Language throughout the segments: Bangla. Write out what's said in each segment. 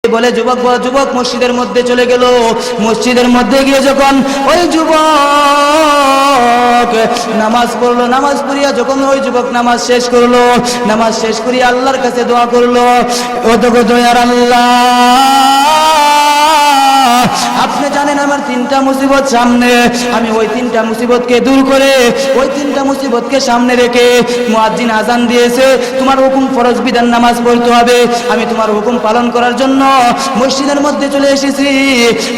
বলে যুবক মসজিদের মধ্যে চলে গেল। মসজিদের মধ্যে গিয়ে যখন ওই যুবক নামাজ পড়লো, নামাজ পড়িয়া যখন ওই যুবক নামাজ শেষ করলো, নামাজ শেষ করিয়া আল্লাহর কাছে দোয়া করলো, ওতগো দয়ার আল্লাহ, আপনি জানেন আমার তিনটা মুসিবত সামনে, আমি ওই তিনটা মুসিবতকে দূর করে ওই তিনটা মুসিবতকে সামনে রেখে মুয়াজ্জিন আজান দিয়েছে, তোমার হুকুম ফরজ বিধান নামাজ পড়তে হবে, আমি তোমার হুকুম পালন করার জন্য মসজিদের মধ্যে চলে এসেছি।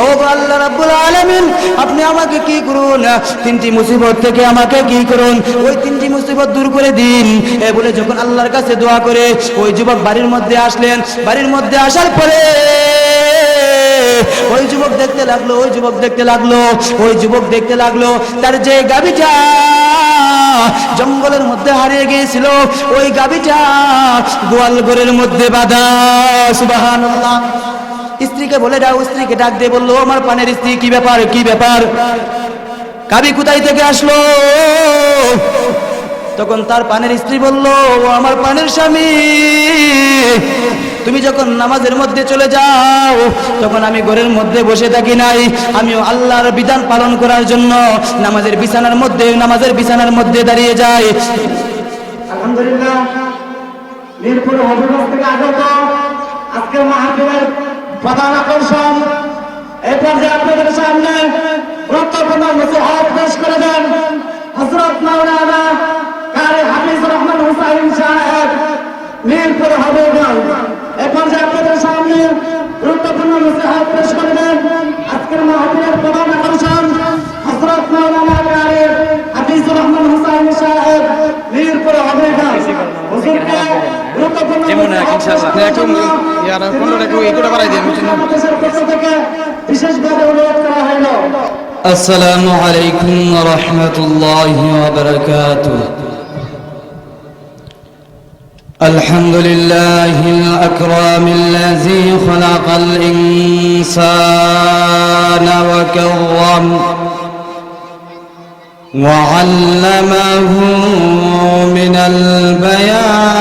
ও আল্লাহ রাব্বুল আলামিন, আপনি আমাকে কি করুন, তিনটি মুসিবত থেকে আমাকে কি করুন, ওই তিনটি মুসিবত দূর করে দিন। এ বলে যখন আল্লাহর কাছে দোয়া করে ওই যুবক বাড়ির মধ্যে আসলেন, বাড়ির মধ্যে আসার পরে ওই যুবক দেখতে লাগলো তার যে গাভীটা জঙ্গলের মধ্যে হারিয়ে গিয়েছিল, ওই গাভীটা গোয়াল ঘরের মধ্যে বাঁধা। সুবহানাল্লাহ। স্ত্রীকে বলে দাও, স্ত্রীকে ডাক দিয়ে বললো, আমার পানের স্ত্রী, কি ব্যাপার, গাভী কোথায় থেকে আসলো? তখন তার পানের স্ত্রী বলল, ও আমার পানের স্বামী, তুমি যখন নামাজের মধ্যে চলে যাও তখন আমি ঘরের মধ্যে বসে থাকি নাই, আমিও আল্লাহর বিধান পালন করার জন্য নামাজের বিছানার মধ্যে দাঁড়িয়ে যাই। আলহামদুলিল্লাহ, মিরপুর হবিগঞ্জ থেকে আগত আজকের মাহফিলের প্রধান আকর্ষণ, এই পর্যায়ে আপনাদের সামনে গুরুত্বপূর্ণ নসিহত পেশ করে দেন হযরত মাওলানা কারি হাফিজুর রহমান হুসাইন সাহেব, মিরপুর হবিগঞ্জ। এই পর্যায়ে আপনাদের সামনে গুরুত্বপূর্ণ নসিহত পেশ করে দেন আজকের মাহফিলের প্রধান আকর্ষণ হযরত মাওলানা কারি হাফিজুর রহমান হুসাইন সাহেব, মিরপুর হবিগঞ্জ। হুজুরকে গুরুত্বপূর্ণ বিশেষভাবে অনুরোধ করা হইল। আসসালামু আলাইকুম ওয়া রাহমাতুল্লাহি ওয়া বারাকাতুহু। আলহামদুলিল্লাহিল আকরামিল্লাযী খালাকাল ইনসানা ওয়া কাররাম ওয়া 'আল্লামাহু মিনাল বায়ানি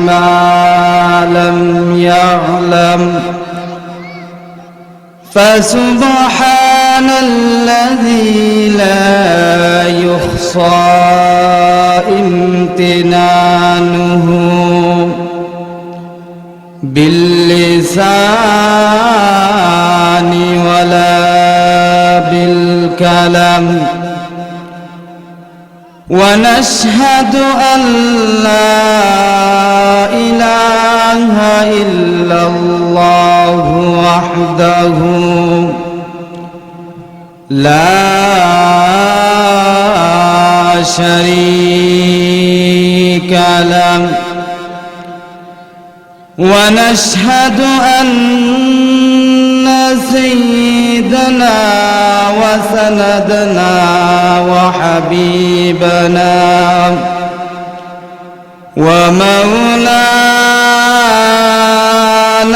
মা লাম ইয়া'লাম। فسبحان الذي لا يحصى امتنانه باللسان ولا بالكلام، ونشهد أن لا إله إلا الله وحده لا شريك له، ونشهد أن سيدنا وسندنا وحبيبنا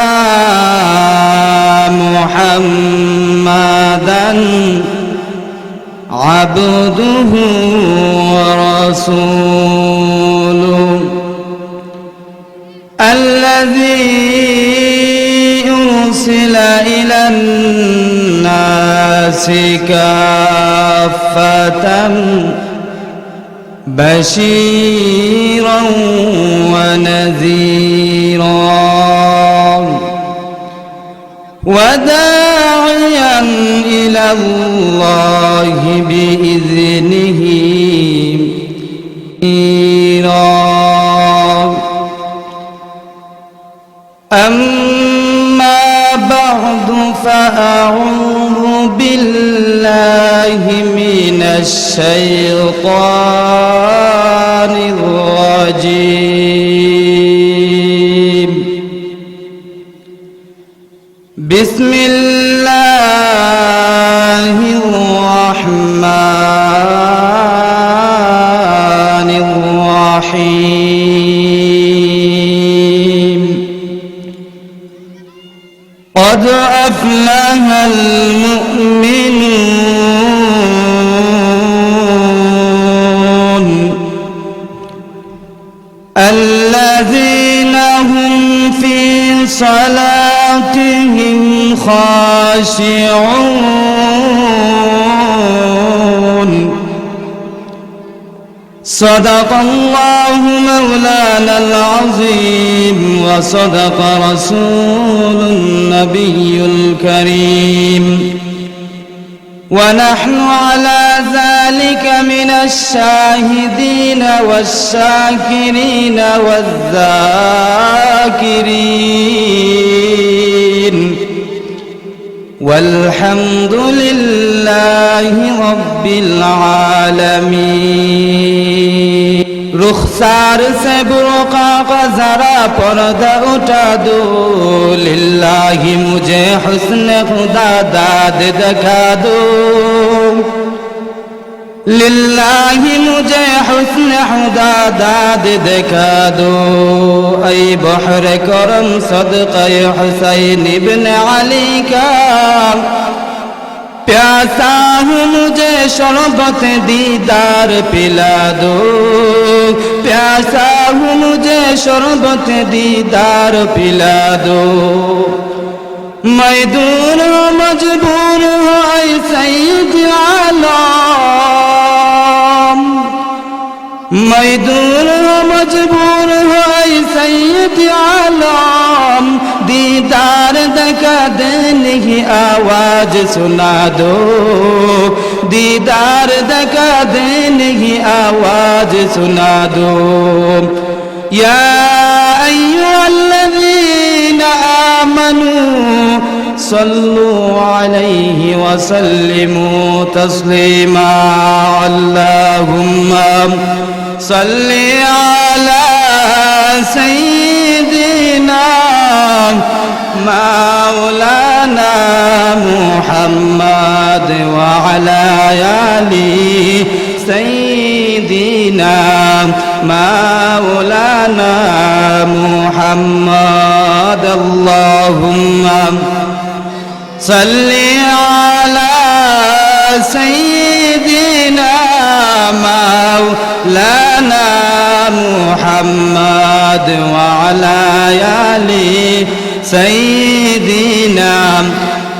ومولانا محمدا عبده ورسوله الذي أرسل إلى الناس كافة بشيرا ونذيرا وداعيا إلى الله بإذنه أما بعد فأعوذ بالله من الشيطان الرجيم. بسم الله الرحمن الرحيم. قد أفلح المؤمنون الذين هم في صلاتهم خاشعون صدق الله مولانا العظيم وصدق رسول النبي الكريم ونحن على ذلك من الشاهدين والشاكرين والذاكرين والحمد لله رب العالمين رخسار سے برقع کا ذرا پردہ اٹھا دو للہ مجھے حسن خدا داد دکھا دو للہ مجھے حسن خدا داد دکھا دو اے بحر کرم صدقہ حسین ابن علی کا प्यासा हूँ मुझे शरबत दीदार पिला दो प्यासा हूँ मुझे शरबत दीदार पिला दो मैं दूर मजबूर हूँ ऐ सैयद आलम मैं दूर मजबूर हूँ ऐ सैयद आलम दीदार दिखा देने की आवाज सुना दो दीदार दिखा देने की आवाज सुना दो या अय्युहल्लज़ीना आमनू सल्लु अलैहि वसल्लिमू तस्लीमा अल्लाहुम्मा सल्लि अला सय्यिदिना مولانا محمد وعلى آل سيدنا مولانا محمد اللهم صل على سيدنا مولانا محمد وعلى آل سيدنا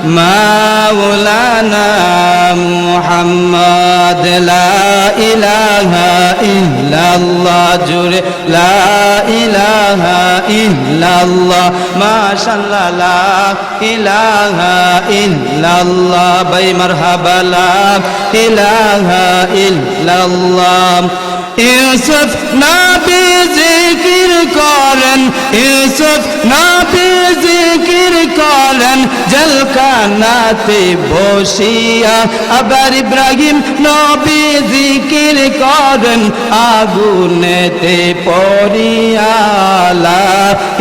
مولانا محمد لا إله إلا الله جل لا إله إلا الله ما شاء الله لا إله إلا الله بي مرحبا لا إله إلا الله ইউসুফ নবী জিকির করেন ইউসুফ নবী জিকির করেন জলকানাতে বসিয়া আবার ইব্রাহিম নবী জিকির করেন আগুনেতে পড়িয়া লা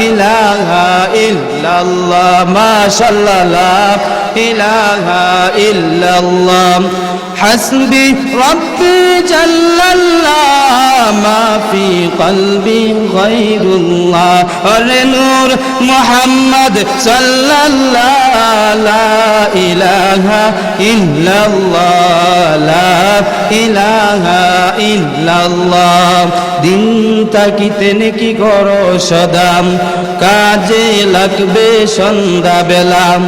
ইলাহা ইল্লাল্লাহ মাশাআল্লাহ লা ইলাহা ইল্লাল্লাহ حسبي ربي جل الله ما في قلبي غير الله ونور محمد صلى الله لا إله إلا الله لا إله إلا الله দিন তাকিতে নেকি করো সদাম কাজে লাগবে সন্ধ্যা বেলাম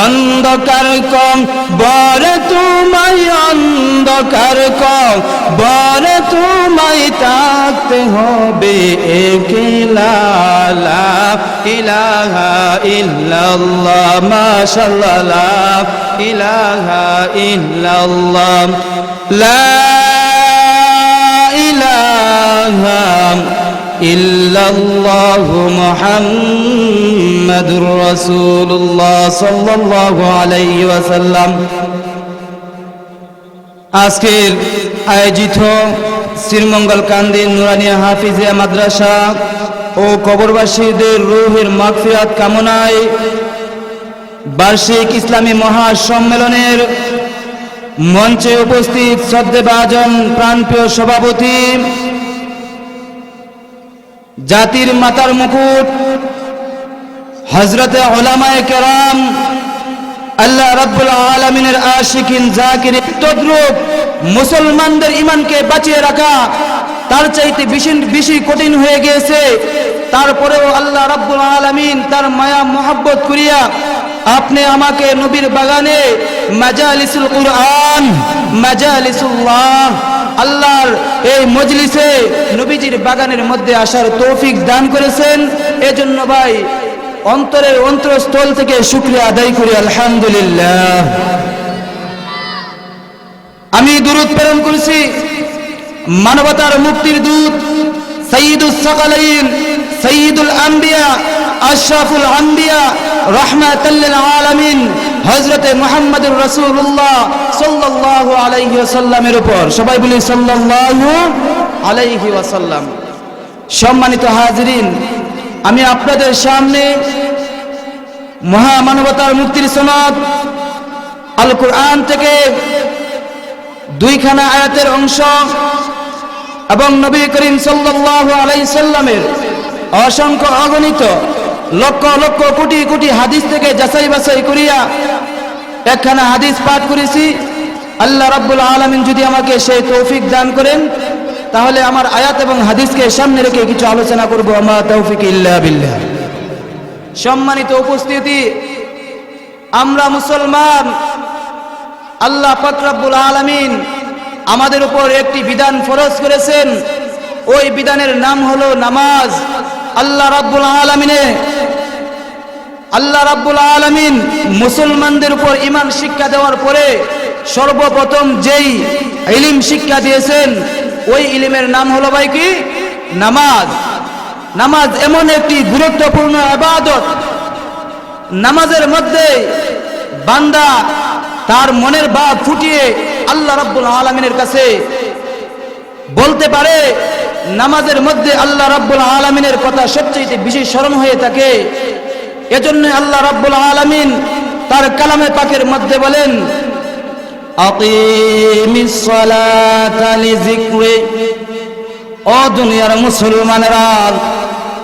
অন্ধকার কম বরে তোমায় অন্ধকার কম বরে তোমায় থাকতে হবে একলা লা ইলাহা ইল্লাল্লাহ মাশাআল্লাহ লা ইলাহা ইল্লাল্লাহ লা ইলাহা ইল্লাল্লাহু মুহাম্মাদুর রাসূলুল্লাহ সাল্লাল্লাহু আলাইহি ওয়াসাল্লাম। আজকের আয়োজিত শ্রীমঙ্গল কান্দি নুরানিয়া হাফিজিয়া মাদ্রাসা ও কবরবাসীদের রূহের মাগফিরাত কামনায় বার্ষিক ইসলামী মহাসম্মেলনের মঞ্চে উপস্থিত শ্রদ্ধেভাজন প্রাণপ্রিয় সভাপতি জাতির মাতার মুকুট হযরতে উলামায়ে কেরাম আল্লাহ রাব্বুল আলামিনের আশিকিন জাকিরিন তদ্রূপ মুসলমানদের ঈমানকে বাঁচিয়ে রাখা তার চাইতে বেশি কঠিন হয়ে গিয়েছে। তারপরেও আল্লাহ রাব্বুল আলামিন তার মায়া মোহাব্বত করিয়া আপনি আমাকে নবীর বাগানে মাজালিসুল কুরআন, মাজালিসুল্লাহ, আল্লাহর এই মজলিসে নবীজির বাগানের মধ্যে আসার তৌফিক দান করেছেন। এজন্য ভাই অন্তরের অন্তরস্থল থেকে শুকরিয়া আদায় করি আলহামদুলিল্লাহ। আমি দুরূদ প্রেরণ করেছি মানবতার মুক্তির দূত সাইয়্যিদুস সাকালাইন, সাইয়্যিদুল আম্বিয়া, আশরাফুল আম্বিয়া, রাহমাতাল লিল আলামিন হযরতে মুহাম্মদুর রাসূলুল্লাহ সাল্লাল্লাহু আলাইহি ওয়াসাল্লামের উপর। সবাই বলি সাল্লাল্লাহু আলাইহি ওয়াসাল্লাম। সম্মানিত হাজিরিন, আমি আপনাদের সামনে মহামানবতার মুক্তির সনদ আল কোরআন থেকে দুইখানা আয়াতের অংশ এবং নবী করিম সাল্লাল্লাহু আলাইহি সাল্লামের অসংখ্য অগণিত লক্ষ লক্ষ কোটি কোটি হাদিস থেকে যাচাই বাছাই করিয়া একখানা হাদিস পাঠ করেছি। আল্লাহ রাব্বুল আলামিন যদি আমাকে সেই তৌফিক দান করেন তাহলে আমার আয়াত এবং হাদিসকে সামনে রেখে কিছু আলোচনা করব। আমা তৌফিক ইল্লা বিল্লাহ। সম্মানিত উপস্থিতি, আমরা মুসলমান, আল্লাহ পাক রব্বুল আলামিন আমাদের উপর একটি বিধান ফরজ করেছেন। ওই বিধানের নাম হলো নামাজ। আল্লাহ রাব্বুল আলামিন মুসলমানদের উপর ঈমান শিক্ষা দেওয়ার পরে সর্বপ্রথম যেই ইলম শিক্ষা দিয়েছেন ওই ইলমের নাম হলো ভাই কি? নামাজ। নামাজ এমন একটি গুরুত্বপূর্ণ ইবাদত, নামাজের মধ্যে বান্দা তার মনের ভাব ফুটিয়ে আল্লাহ রাব্বুল আলামিনের কাছে বলতে পারে। নামাজের মধ্যে আল্লাহ রাব্বুল আলামিনের কথা সবচেয়ে বেশি স্মরণ হয়ে থাকে। এজন্য আল্লাহ রাব্বুল আলামিন তার কালামে পাকের মধ্যে বলেন, আকিমিস সালাতা লিযিকরি। ও দুনিয়ার মুসলমানেরা,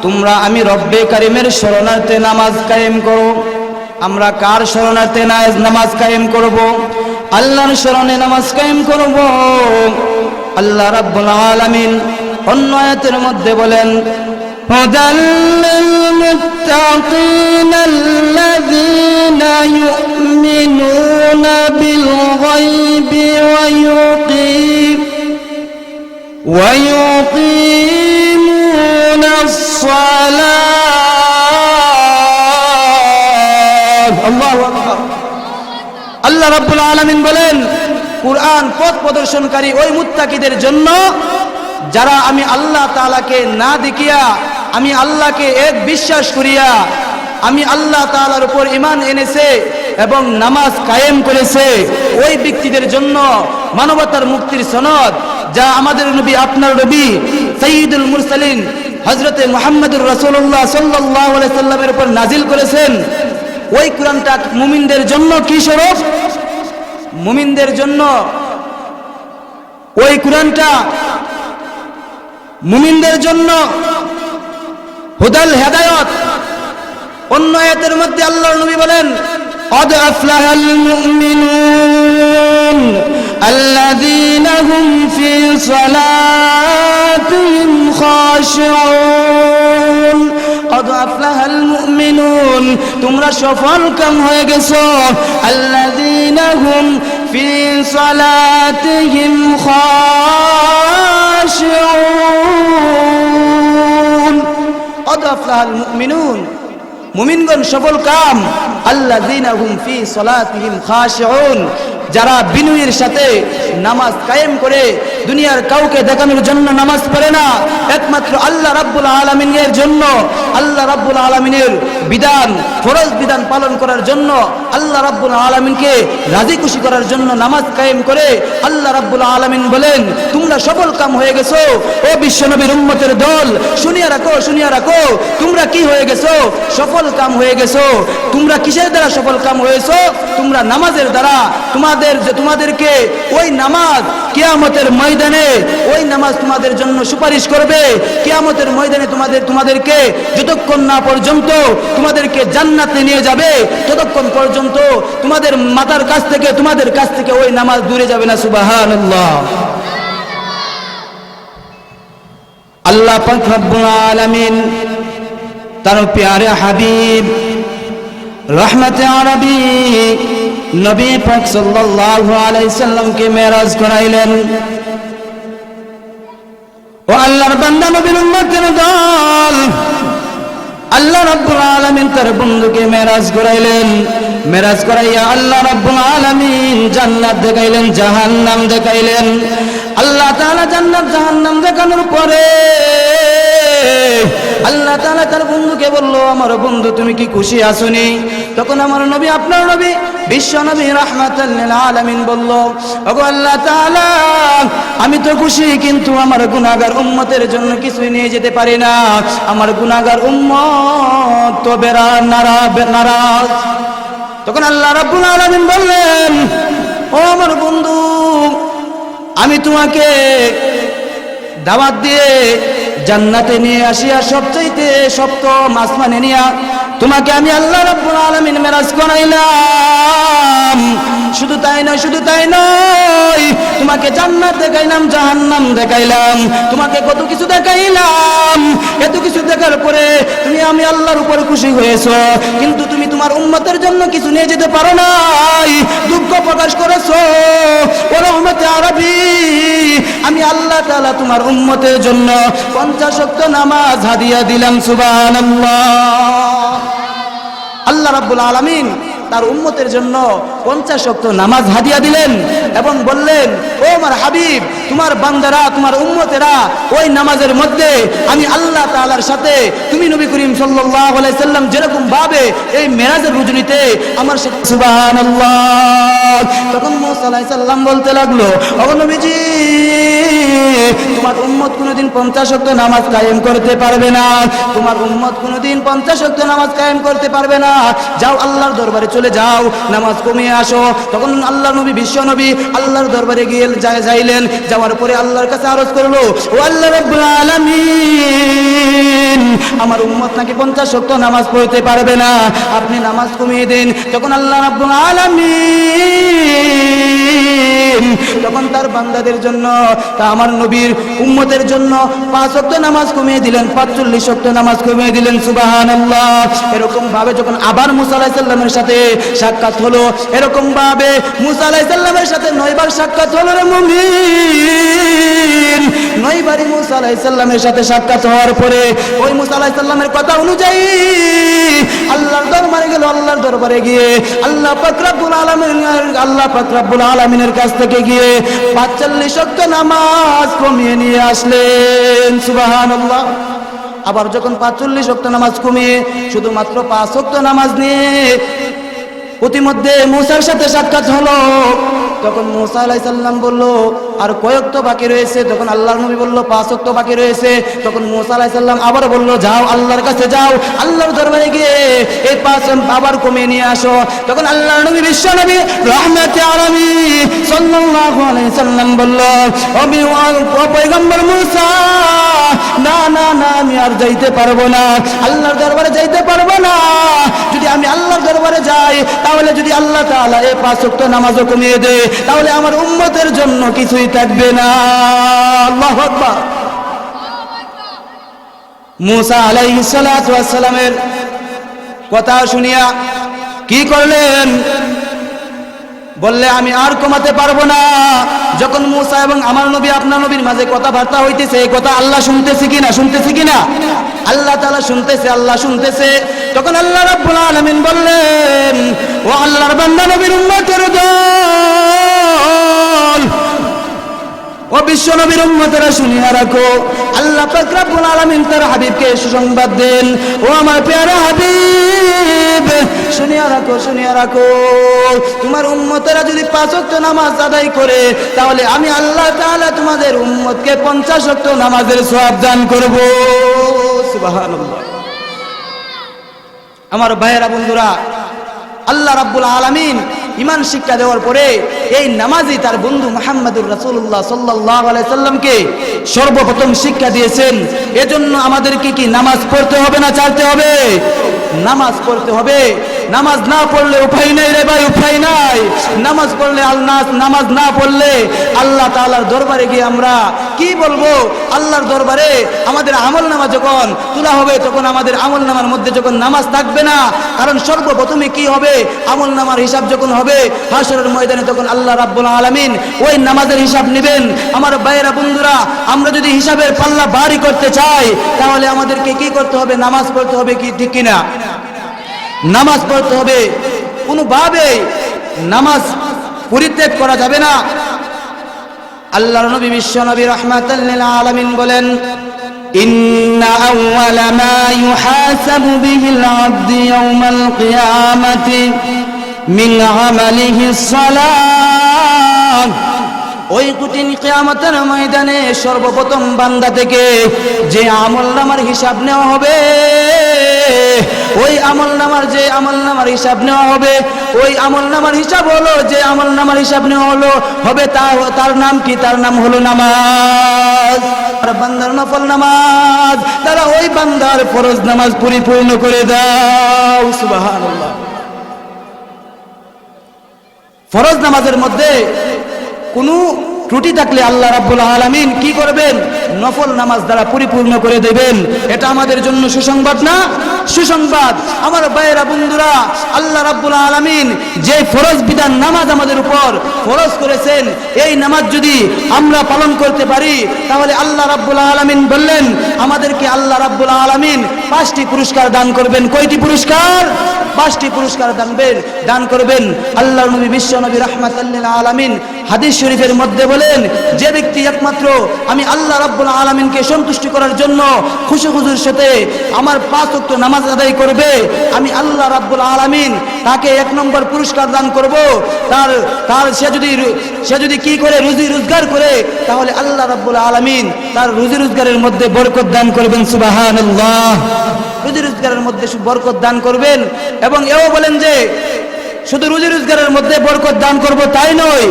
তোমরা আমি রব্বে কারিমের শরণার্থে নামাজ কায়েম করো। আমরা কার শরণার্থে নামাজ কায়েম করব? আল্লাহর শরণে নামাজ কায়েম করব। আল্লাহ রাব্বুল আলামিন অন্য আয়াতের মধ্যে বলেন, হুদাল লিল মুত্তাকিন আল্লাযীনা ইউমিনুনা বিল গায়বি ওয়া ইউকিমুনাস সালাত। আল্লাহু আকবার। আল্লাহ রাব্বুল আলামিন বলেন, কুরআন পথ প্রদর্শনকারী ওই মুত্তাকিদের জন্য যারা আমি আল্লাহ তাআলাকে না দেখিয়া, আমি আল্লাহকে এক বিশ্বাস করিয়া, আমি আল্লাহ তাআলার উপর ঈমান এনেছে এবং নামাজ কায়েম করেছে, ওই ব্যক্তিদের জন্য মানবতার মুক্তির সনদ যা আমাদের নবী, আপনার নবী সাইয়্যিদুল মুরসালিন হযরতে মুহাম্মদুর রাসূলুল্লাহ সাল্লাল্লাহু আলাইহি সাল্লামের উপর নাজিল করেছেন। ওই কোরআনটা মুমিনদের জন্য কি স্বরূপ? মুমিনদের জন্য ওই কোরআনটা মুমিনদের জন্য হুদাল হেদায়েত। অন্য আয়াতের মধ্যে আল্লাহর নবী বলেন, قد أفلح المؤمنون الذين هم في صلاتهم خاشعون। قد أفلح المؤمنون, তোমরা সফল কাম হয়ে গেছো। الذين هم في صلاتهم خاشعون। قد أفلح المؤمنون, মুমিনগণ সফল কাম। আল্লাযীনা হুম ফি সালাতিহিম খাশিউন, যারা বিনয়ের সাথে নামাজ কায়েম করে দুনিয়ার কাউকে দেখানোর জন্য নামাজ পড়ে না, একমাত্র আল্লাহ রাব্বুল আলামিনের জন্য, আল্লাহ রাব্বুল আলামিনের বিধান, ফরজ বিধান পালন করার জন্য, আল্লাহ রাব্বুল আলামিনকে রাজি খুশি করার জন্য নামাজ কায়েম করে। আল্লাহ রাব্বুল আলামিন বলেন, তোমরা সফল কাম হয়ে গেছো। ও বিশ্বনবীর উম্মতের দল, শুনিয়া রাখো, শুনিয়া রাখো, তোমরা কি হয়ে গেছো? সফল কাম হয়ে গেছো। তোমরা কিসের দ্বারা সফল কাম হয়েছো? তোমরা নামাজের দ্বারা। তোমাদেরকে ওই নামাজ কিয়ামতের ময়দানে, ওই নামাজ তোমাদের জন্য সুপারিশ করবে। কিয়ামতের ময়দানে তোমাদেরকে যতক্ষণ না পর্যন্ত তোমাদেরকে জান্নাতে নিয়ে যাবে, ততক্ষণ পর্যন্ত তোমাদের মাথার কাছ থেকে, তোমাদের কাছ থেকে ওই নামাজ দূরে যাবে না। সুবহানাল্লাহ। আল্লাহ পাক রব্বুল আলামিন তার প্যারে হাবিব রহমতে আরবি নবী পাক সাল্লাল্লাহু আলাইহি সাল্লামকে মেরাজ করাইলেন। ও আল্লাহর বান্দা নবীর উম্মতের দল, আল্লাহ রাব্বুল আলামিন তার বন্ধুকে মেরাজ করাইলেন। মেরাজ করাইয়া আল্লাহ রাব্বুল আলামিন জান্নাত দেখাইলেন, জাহান্নাম দেখাইলেন। আল্লাহ তাআলা জান্নাত জাহান্নাম দেখানোর পরে আল্লাহ তাআলা তার বন্ধুকে বলল, আমার বন্ধু তুমি কি খুশি আছোনি? তখন আমার নবী, আপনার নবী বিশ্ব নবী রাহমাতাল লিল আলামিন বলল, ওগো আল্লাহ তাআলা আমি তো খুশি, কিন্তু আমার গুনাহগার উম্মতের জন্য কিছুই নিয়ে যেতে পারি না। আমার গুনাহগার উম্মত তো নারাজ। তখন আল্লাহ রাব্বুল আলামিন বললেন, ও আমার বন্ধু, আমি তোমাকে দাওয়াত দিয়ে জান্নাতে নিয়ে আসিয়া সবচাইতে সপ্তম আসমানে নিয়া তোমাকে আমি আল্লাহ রাব্বুল আলামিন মেরাজ করাইলাম। শুধু তাই নয়, তোমাকে জান্নাত দেখাইলাম, জাহান্নাম দেখাইলাম, তোমাকে কত কিছু দেখাইলাম। এত কিছু দেখার পরে তুমি আমি আল্লাহর উপর খুশি হয়েছো, কিন্তু তুমি তোমার উম্মতের জন্য কিছু নিয়ে যেতে পারো নাই, দুঃখ প্রকাশ করেছো। ও রহমতে আরবি, আমি আল্লাহ তাআলা তোমার উম্মতের জন্য 50 ওয়াক্ত নামাজ হাদিয়া দিলাম। সুবহানাল্লাহ। আল্লাহ রাব্বুল আলামিন তার উম্মতের জন্য 50 ওয়াক্ত নামাজ হাদিয়া দিলেন এবং বললেন, ও আমার হাবিব, তোমার বান্দারা, তোমার উম্মতেরা ওই নামাজের মধ্যে আমি আল্লাহ তাআলার সাথে তুমি নবী করিম সাল্লাল্লাহু আলাইহি সাল্লাম যেরকম ভাবে এই মেরাজের রজনীতে আমার সাথে, সুবহানাল্লাহ। তখন মুসা আলাইহিস সালাম বলতে লাগলো, ও নবীজি, তোমার উম্মত কোনোদিন 50 ওয়াক্ত নামাজ কায়েম করতে পারবে না, তোমার উম্মত কোনোদিন 50 ওয়াক্ত নামাজ কায়েম করতে পারবে না। যাও আল্লাহর দরবারে চলে যাও, নামাজ কমিয়ে আসো। তখন আল্লাহ নবী, বিশ্ব নবী আল্লাহর দরবারে গিয়ে যাইলেন। যাওয়ার পরে আল্লাহর কাছে আরজ করলো, ও আল্লাহ রাব্বুল আলামিন, আমার উম্মত নাকি 50 ওয়াক্ত নামাজ পড়তে পারবে না, আপনি নামাজ কমিয়ে দিন। তখন আল্লাহ রাব্বুল আলামিন তখন তার বান্দাদের জন্য, তা আমার নবীর উম্মতের জন্য 5 ওয়াক্ত নামাজ কমিয়ে দিলেন, 45 ওয়াক্ত নামাজ কমিয়ে দিলেন। সুবহানাল্লাহ। এরকম ভাবে যখন আবার মুসা আলাইহিস সালামের সাথে সাক্ষাৎ হলো, এরকম ভাবে মুসা আলাইহিস সালামের সাথে 9 বার সাক্ষাৎ হলো রে মুমিন। 9 বারই মুসা আলাইহিস সালামের সাথে সাক্ষাৎ হওয়ার পরে ওই মুসা আলাইহিস সালামের কথা অনুযায়ী আল্লাহর দরবারে গেল। আল্লাহর দরবারে গিয়ে আল্লাহ পাক রব্বুল আলামিনের কাছ থেকে গিয়ে 45 ওয়াক্ত নামাজ কমিয়ে নিয়ে আসলেন। সুবহানাল্লাহ। আবার যখন 45 ওয়াক্ত নামাজ কমিয়ে শুধুমাত্র 5 ওয়াক্ত নামাজ নিয়ে প্রতিমধ্যে মুসার সাথে সাক্ষাৎ হলো, তখন মুসা আলাইহিস সালাম বলল, আর কয় ওয়াক্ত বাকি রয়েছে? তখন আল্লাহর নবী বলল, 5 ওয়াক্ত বাকি রয়েছে। তখন মুসা আলাইহিস সালাম আবার বলল, যাও আল্লাহর কাছে যাও, আল্লাহর দরবারে গিয়ে এই 5 আবার কমিয়ে নিয়ে আসো। তখন আল্লাহর নবী বিশ্ব নবী রহমতে আরবি সাল্লাল্লাহু আলাইহি সাল্লাম বলল, ও পয়গম্বর মুসা, না না না, আমি আর যাইতে পারবো না, আল্লাহর দরবারে যাইতে পারবো না। যদি আমি আল্লাহর দরবারে যাই, তাহলে যদি আল্লাহ তাআলা এই 5 ওয়াক্ত নামাজও কমিয়ে দেয়, তাহলে আমার উম্মতের জন্য কিছুই থাকবে না। আল্লাহু আকবার। মুসা আলাইহিস সালাতু ওয়াস সালামের কথা শুনিয়া কি করলেন? বললে, আমি আর কমাতে পারবো না। যখন মুসা এবং আমার নবী, আপনার নবীর মাঝে কথাবার্তা হইতেছে, এই কথা আল্লাহ শুনতেছে কিনা? আল্লাহ তাআলা শুনতেছে, আল্লাহ শুনতেছে। তখন আল্লাহ রাব্বুল আলামিন বললেন, ও আল্লাহর বান্দা নবীর উম্মতের দল, ও বিশ্ব নবীর উম্মতেরা শুনিয়া রাখো, আল্লাহ পাক রব্বুল আলামিন তার হাবিবকে সুসংবাদ দেন, ও আমার প্যারা হাবিব, শুনিয়া রাখো, তোমার উম্মতেরা যদি 5 ওয়াক্ত নামাজ আদায় করে, তাহলে আমি আল্লাহ তাআলা তোমাদের উম্মতকে 50 ওয়াক্ত নামাজের সওয়াব দান করব। সুবহানাল্লাহ। আমার ভাইয়েরা, বন্ধুরা, আল্লাহ রাব্বুল আলামিন ইমান শিক্ষা দেওয়ার পরে এই নামাজই তার বন্ধু মুহাম্মদুর রাসূলুল্লাহ সাল্লাল্লাহু আলাইহি সাল্লামকে সর্বপ্রথম শিক্ষা দিয়েছেন। এজন্য আমাদেরকে কি নামাজ পড়তে হবে না ছাড়তে হবে? নামাজ পড়তে হবে। নামাজ না পড়লে উপায় নাই রে ভাই, উপায় নাই। নামাজ পড়লে নামাজ না পড়লে আল্লাহ তাআলার দরবারে গিয়ে আমরা কি বলবো? আল্লাহর দরবারে আমাদের আমলনামা যখন তোলা হবে, তখন আমাদের আমলনামার মধ্যে যখন নামাজ থাকবে না, কারণ সর্বপ্রথমে কি হবে? আমলনামার হিসাব যখন হবে হাশরের ময়দানে, তখন আল্লাহ রাব্বুল আলামিন ওই নামাজের হিসাব নেবেন। আমার ভাইয়েরা বন্ধুরা, আমরা যদি হিসাবের পাল্লা ভারী করতে চাই, তাহলে আমাদেরকে কি করতে হবে? নামাজ পড়তে হবে, কি ঠিক কিনা? নামাজ পড়তে হবে, কোনোভাবে নামাজ পরিত্যাগ করা যাবে না। আল্লাহর নবী বিশ্ব নবী রাহমাতাল লিল আলামিন বলেন, ইন্না আউওয়ালা মা ইউহাসাবু বিহিল আবদু ইয়াওমাল কিয়ামাতি মিন আমালিহিস সালাত। ওই কঠিন কিয়ামতের ময়দানে সর্বপ্রথম বান্দা থেকে যে আমলনামার হিসাব নেওয়া হবে, ওই আমলনামার হিসাব নেওয়া হবে, ওই আমলনামার হিসাব হলো, যে আমলনামার হিসাব নেওয়া হবে তার নাম কি? তার নাম হলো নামাজ। আর বান্দার নফল নামাজ, তারা ওই বান্দার ফরজ নামাজ পরিপূর্ণ করে দাও। সুবহানাল্লাহ। ফরজ নামাজের মধ্যে কোনো ত্রুটি থাকলে আল্লাহ রাব্বুল আলামিন কি করবেন? নফল নামাজ দ্বারা পরিপূর্ণ করে দেবেন। এটা আমাদের জন্য সুসংবাদ না? সুসংবাদ। আমার ভাইয়েরা বন্ধুরা, আল্লাহ রাব্বুল আলামিন যে ফরজ বিধান নামাজ আমাদের উপর ফরজ করেছেন, এই নামাজ যদি আমরা পালন করতে পারি, তাহলে আল্লাহ রাব্বুল আলামিন বললেন আমাদেরকে আল্লাহ রাব্বুল আলামিন 5টি পুরস্কার দান করবেন। কয়টি পুরস্কার? 5টি পুরস্কার দান করবেন। আল্লাহর নবী বিশ্ব নবী রাহমাতাল লিল আলামিন হাদিস শরীফের মধ্যে বলেন, যে ব্যক্তি একমাত্র আমি আল্লাহ রাব্বুল আলামিনকে সন্তুষ্টি করার জন্য খুশি-খুশির সাথে আমার 5 ওয়াক্ত নামাজ আদায় করবে, আমি আল্লাহ রাব্বুল আলামিন তাকে 1 নম্বর পুরস্কার দান করব। তার সে যদি কি করে? রুজি রোজগার করে, তাহলে আল্লাহ রাব্বুল আলামিন তার রুজি রোজগারের মধ্যে বরকত দান করবেন। সুবহানাল্লাহ। রুজি রোজগারের মধ্যে বরকত দান করবেন। এবং এও বলেন যে শুধু রুজি রোজগারের মধ্যে বরকত দান করব তাই নয়,